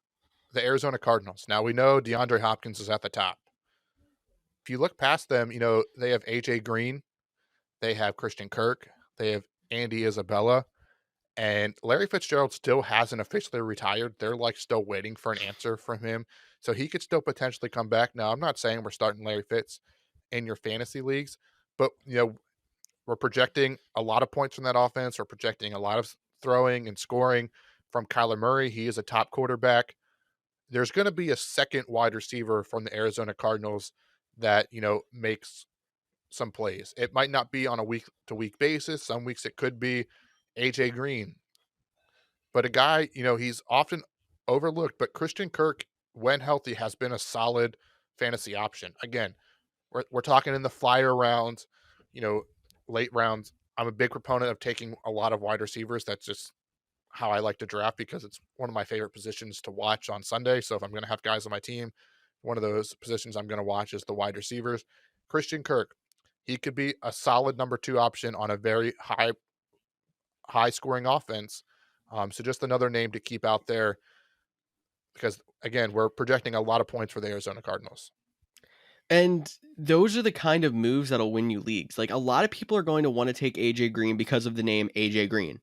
the Arizona Cardinals. Now we know DeAndre Hopkins is at the top. If you look past them, they have AJ Green, they have Christian Kirk, they have Andy Isabella, and Larry Fitzgerald still hasn't officially retired. They're like still waiting for an answer from him. So he could still potentially come back. Now, I'm not saying we're starting Larry Fitz in your fantasy leagues, but we're projecting a lot of points from that offense. We're projecting a lot of throwing and scoring from Kyler Murray. He is a top quarterback. There's going to be a second wide receiver from the Arizona Cardinals that, makes some plays. It might not be on a week to week basis. Some weeks it could be AJ Green. But a guy, he's often overlooked, but Christian Kirk, when healthy, has been a solid fantasy option. Again, we're talking in the flyer rounds, late rounds. I'm a big proponent of taking a lot of wide receivers. That's just how I like to draft because it's one of my favorite positions to watch on Sunday. So if I'm going to have guys on my team, one of those positions I'm going to watch is the wide receivers. Christian Kirk, he could be a solid number 2 option on a very high scoring offense. So just another name to keep out there because, again, we're projecting a lot of points for the Arizona Cardinals. And those are the kind of moves that'll win you leagues. Like, a lot of people are going to want to take AJ Green because of the name AJ Green.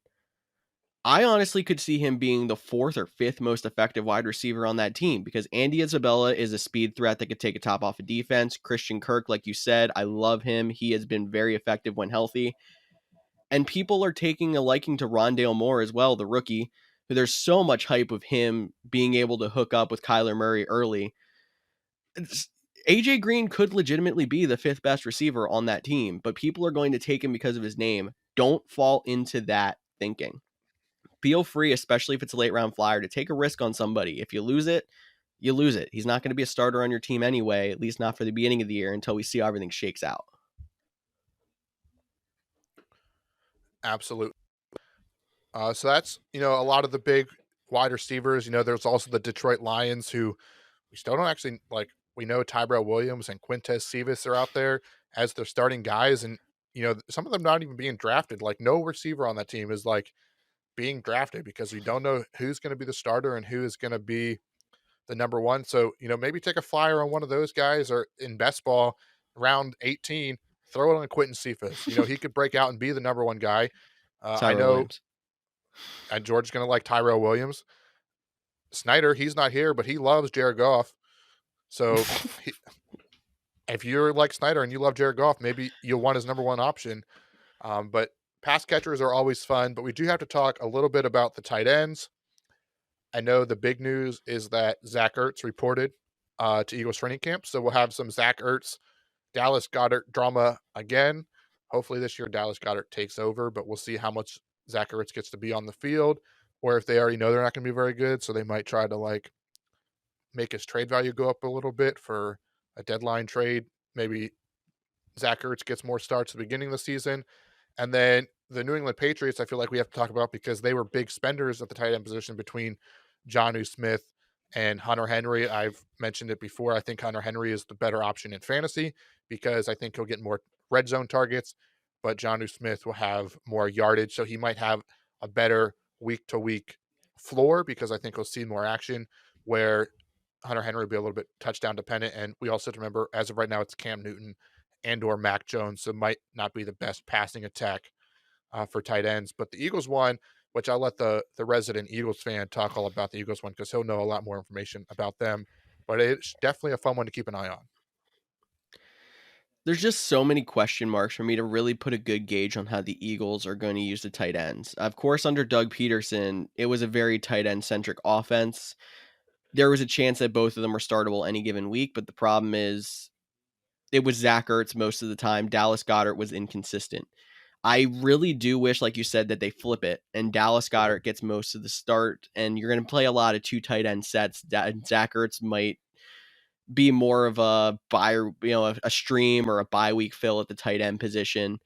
I honestly could see him being the 4th or 5th most effective wide receiver on that team because Andy Isabella is a speed threat that could take a top off of defense. Christian Kirk, like you said, I love him. He has been very effective when healthy. And people are taking a liking to Rondale Moore as well, the rookie, who there's so much hype of him being able to hook up with Kyler Murray early. AJ Green could legitimately be the 5th best receiver on that team, but people are going to take him because of his name. Don't fall into that thinking. Feel free, especially if it's a late round flyer, to take a risk on somebody. If you lose it, you lose it. He's not going to be a starter on your team anyway, at least not for the beginning of the year until we see how everything shakes out. Absolutely. So that's, a lot of the big wide receivers. There's also the Detroit Lions who we still don't actually like. We know Tyrell Williams and Quintez Cephas are out there as their starting guys. And, some of them not even being drafted. Like no receiver on that team is like being drafted because we don't know who's going to be the starter and who is going to be the number 1. So, maybe take a flyer on one of those guys or in best ball round 18, throw it on Quentin Cephas. He could break out and be the number 1 guy. I know Williams. And George's going to like Tyrell Williams. Snyder, he's not here, but he loves Jared Goff. So if you're like Snyder and you love Jared Goff, maybe you'll want his number 1 option. But pass catchers are always fun, but we do have to talk a little bit about the tight ends. I know the big news is that Zach Ertz reported to Eagles training camp. So we'll have some Zach Ertz, Dallas Goedert drama again. Hopefully this year Dallas Goedert takes over, but we'll see how much Zach Ertz gets to be on the field, or if they already know they're not going to be very good, so they might try to like make his trade value go up a little bit for a deadline trade. Maybe Zach Ertz gets more starts at the beginning of the season. And then the New England Patriots, I feel like we have to talk about because they were big spenders at the tight end position between Jonnu Smith And Hunter Henry, I've mentioned it before. I think Hunter Henry is the better option in fantasy because I think he'll get more red zone targets, but Jonnu Smith will have more yardage. So he might have a better week to week floor because I think he'll see more action where Hunter Henry will be a little bit touchdown dependent. And we also have to remember, as of right now, it's Cam Newton and or Mac Jones. So might not be the best passing attack for tight ends. But the Eagles one, which I'll let the resident Eagles fan talk all about the Eagles one because he'll know a lot more information about them. But it's definitely a fun one to keep an eye on. There's just so many question marks for me to really put a good gauge on how the Eagles are going to use the tight ends. Of course, under Doug Peterson, it was a very tight end centric offense. There was a chance that both of them were startable any given week, but the problem is it was Zach Ertz most of the time. Dallas Goedert was inconsistent. I really do wish, like you said, that they flip it and Dallas Goedert gets most of the start, and you're going to play a lot of two tight end sets. Zach Ertz might be more of a a stream or a bye week fill at the tight end position.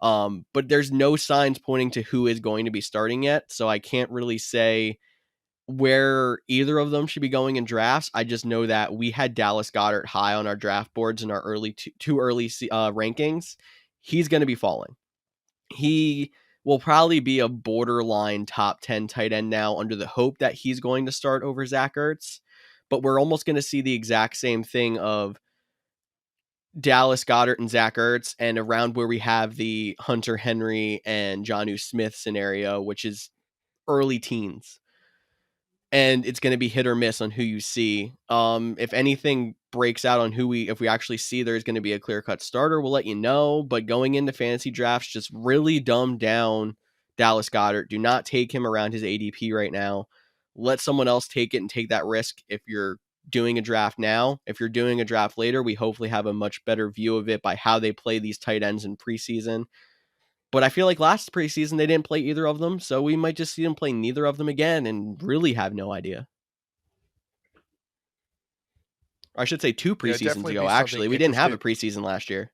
But there's no signs pointing to who is going to be starting yet, so I can't really say where either of them should be going in drafts. I just know that we had Dallas Goedert high on our draft boards in our too early rankings. He's going to be falling. He will probably be a borderline top 10 tight end now under the hope that he's going to start over Zach Ertz. But we're almost going to see the exact same thing of Dallas Goedert and Zach Ertz, and around where we have the Hunter Henry and Jonnu Smith scenario, which is early teens. And it's going to be hit or miss on who you see. If anything breaks out on if we actually see there's going to be a clear-cut starter, we'll let you know. But going into fantasy drafts, just really dumb down Dallas Goedert. Do not take him around his ADP right now. Let someone else take it and take that risk if you're doing a draft now. If you're doing a draft later, we hopefully have a much better view of it by how they play these tight ends in preseason. But I feel like last preseason, they didn't play either of them, so we might just see them play neither of them again and really have no idea. Or I should say 2 preseasons ago, actually. We didn't have a preseason last year.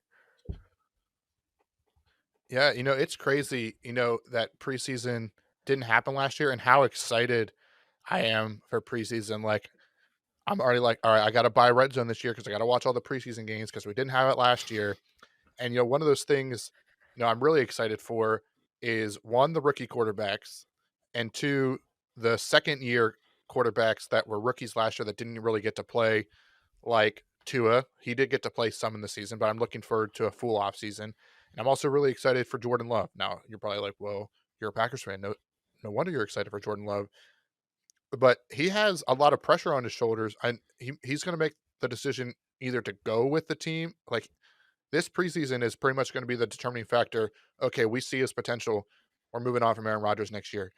Yeah, it's crazy, that preseason didn't happen last year and how excited I am for preseason. Like, I'm already like, all right, I got to buy Red Zone this year because I got to watch all the preseason games because we didn't have it last year. And, one of those things, I'm really excited for is one, the rookie quarterbacks, and two, the second year quarterbacks that were rookies last year that didn't really get to play, like Tua. He did get to play some in the season, but I'm looking forward to a full off season. And I'm also really excited for Jordan Love. Now, you're probably like, well, you're a Packers fan. No wonder you're excited for Jordan Love. But he has a lot of pressure on his shoulders, and he's going to make the decision either to go with the team. Like, this preseason is pretty much going to be the determining factor. Okay, we see his potential. We're moving on from Aaron Rodgers next year.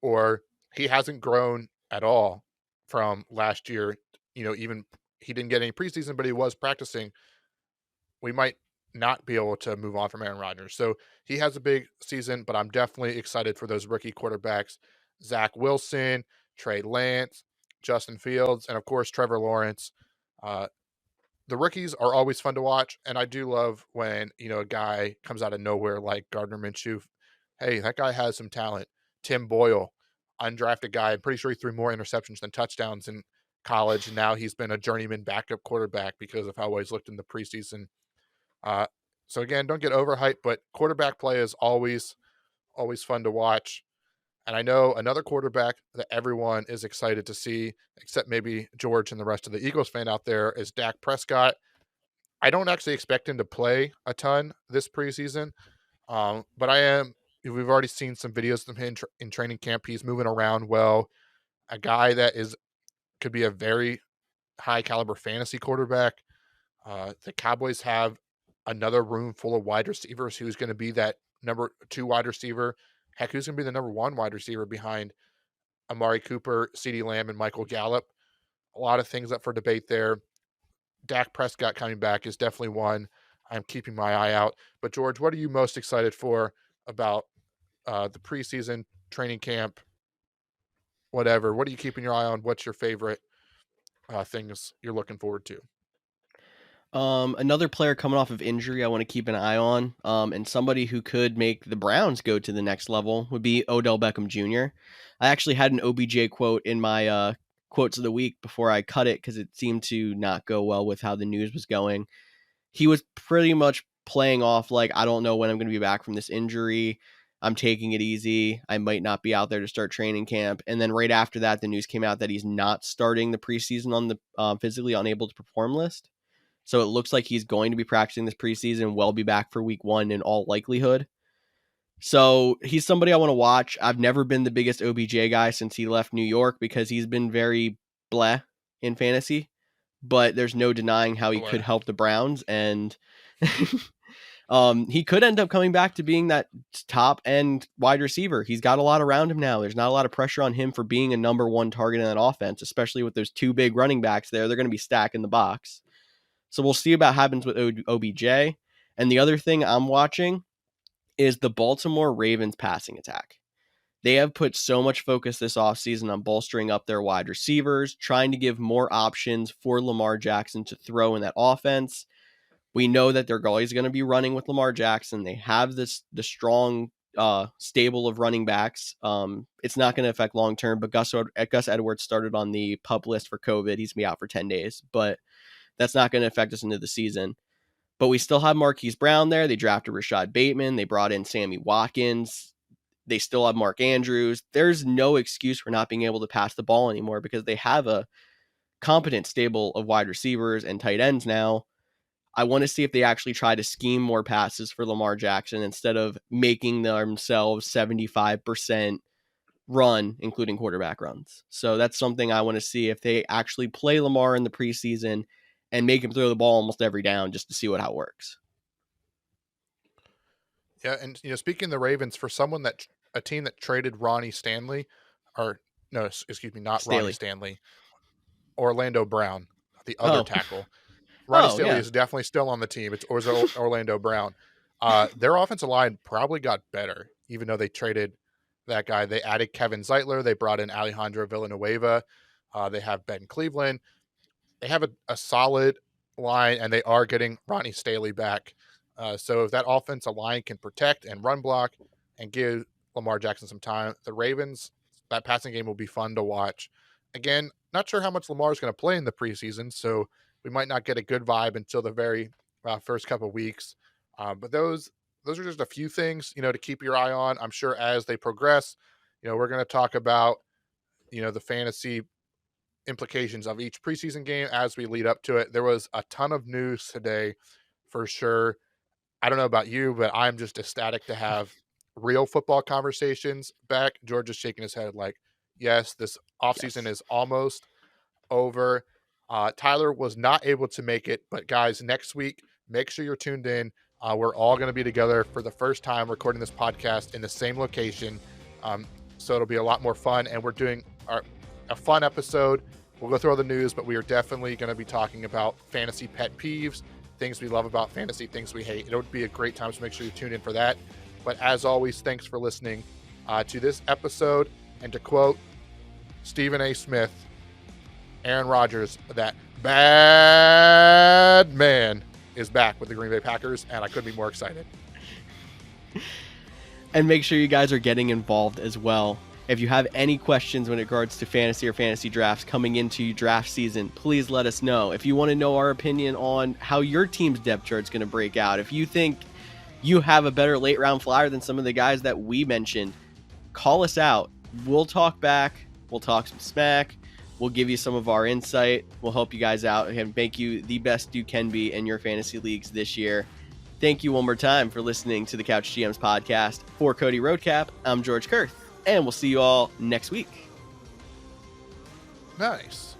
Or he hasn't grown at all from last year. Even he didn't get any preseason, but he was practicing. We might not be able to move on from Aaron Rodgers. So he has a big season, but I'm definitely excited for those rookie quarterbacks. Zach Wilson, Trey Lance, Justin Fields, and of course, Trevor Lawrence. The rookies are always fun to watch, and I do love when, a guy comes out of nowhere like Gardner Minshew. Hey, that guy has some talent. Tim Boyle, undrafted guy. I'm pretty sure he threw more interceptions than touchdowns in college, and now he's been a journeyman backup quarterback because of how well he's looked in the preseason. So again, don't get overhyped, but quarterback play is always fun to watch. And I know another quarterback that everyone is excited to see, except maybe George and the rest of the Eagles fan out there, is Dak Prescott. I don't actually expect him to play a ton this preseason, but I am. We've already seen some videos of him in training camp. He's moving around well. A guy that could be a very high caliber fantasy quarterback. The Cowboys have another room full of wide receivers. Who's going to be that number 2 wide receiver? Heck, who's going to be the number 1 wide receiver behind Amari Cooper, CeeDee Lamb, and Michael Gallup? A lot of things up for debate there. Dak Prescott coming back is definitely one I'm keeping my eye out. But George, what are you most excited for about the preseason, training camp, whatever? What are you keeping your eye on? What's your favorite things you're looking forward to? Another player coming off of injury I want to keep an eye on, and somebody who could make the Browns go to the next level would be Odell Beckham Jr. I actually had an OBJ quote in my quotes of the week before I cut it because it seemed to not go well with how the news was going. He was pretty much playing off like, I don't know when I'm going to be back from this injury. I'm taking it easy. I might not be out there to start training camp. And then right after that, the news came out that he's not starting the preseason on the physically unable to perform list. So it looks like he's going to be practicing this preseason, will be back for week 1 in all likelihood. So he's somebody I want to watch. I've never been the biggest OBJ guy since he left New York because he's been very bleh in fantasy, but there's no denying how he could help the Browns. And he could end up coming back to being that top end wide receiver. He's got a lot around him now. There's not a lot of pressure on him for being a number 1 target in that offense, especially with those 2 big running backs there. They're going to be stacking the box. So we'll see what happens with OBJ. And the other thing I'm watching is the Baltimore Ravens passing attack. They have put so much focus this offseason on bolstering up their wide receivers, trying to give more options for Lamar Jackson to throw in that offense. We know that they're always going to be running with Lamar Jackson. They have the strong stable of running backs. It's not going to affect long term, but Gus Edwards started on the PUP list for COVID. He's going to be out for 10 days, but that's not going to affect us into the season. But we still have Marquise Brown there. They drafted Rashad Bateman. They brought in Sammy Watkins. They still have Mark Andrews. There's no excuse for not being able to pass the ball anymore because they have a competent stable of wide receivers and tight ends now. I want to see if they actually try to scheme more passes for Lamar Jackson instead of making themselves 75% run, including quarterback runs. So that's something I want to see if they actually play Lamar in the preseason and make him throw the ball almost every down just to see how it works. Yeah, and speaking of the Ravens, for a team that traded Ronnie Stanley, or no, excuse me, not Ronnie Stanley, Orlando Brown, the other tackle. Ronnie Stanley is definitely still on the team. It's Orlando Brown. Their offensive line probably got better, even though they traded that guy. They added Kevin Zeitler. They brought in Alejandro Villanueva. They have Ben Cleveland. They have a solid line, and they are getting Ronnie Stanley back. So if that offensive line can protect and run block and give Lamar Jackson some time, the Ravens, that passing game will be fun to watch. Again, not sure how much Lamar is going to play in the preseason, so we might not get a good vibe until the very first couple of weeks. But those are just a few things, to keep your eye on. I'm sure as they progress, we're going to talk about, the fantasy implications of each preseason game as we lead up to it. There was a ton of news today for sure. I don't know about you, but I'm just ecstatic to have real football conversations back. George is shaking his head like, yes, this offseason is almost over. Tyler was not able to make it, but guys, next week, make sure you're tuned in. We're all going to be together for the first time recording this podcast in the same location. So it'll be a lot more fun, and we're doing a fun episode. We'll go through all the news, but we are definitely going to be talking about fantasy pet peeves, things we love about fantasy, things we hate. It'll be a great time, so make sure you tune in for that. But as always, thanks for listening to this episode. And to quote Stephen A. Smith, Aaron Rodgers, that bad man is back with the Green Bay Packers, and I couldn't be more excited. And make sure you guys are getting involved as well. If you have any questions when it regards to fantasy or fantasy drafts coming into draft season, please let us know. If you want to know our opinion on how your team's depth chart is going to break out, if you think you have a better late round flyer than some of the guys that we mentioned, call us out. We'll talk back. We'll talk some smack. We'll give you some of our insight. We'll help you guys out and make you the best you can be in your fantasy leagues this year. Thank you one more time for listening to the Couch GMs podcast. For Cody Roadcap, I'm George Kurth, and we'll see you all next week. Nice.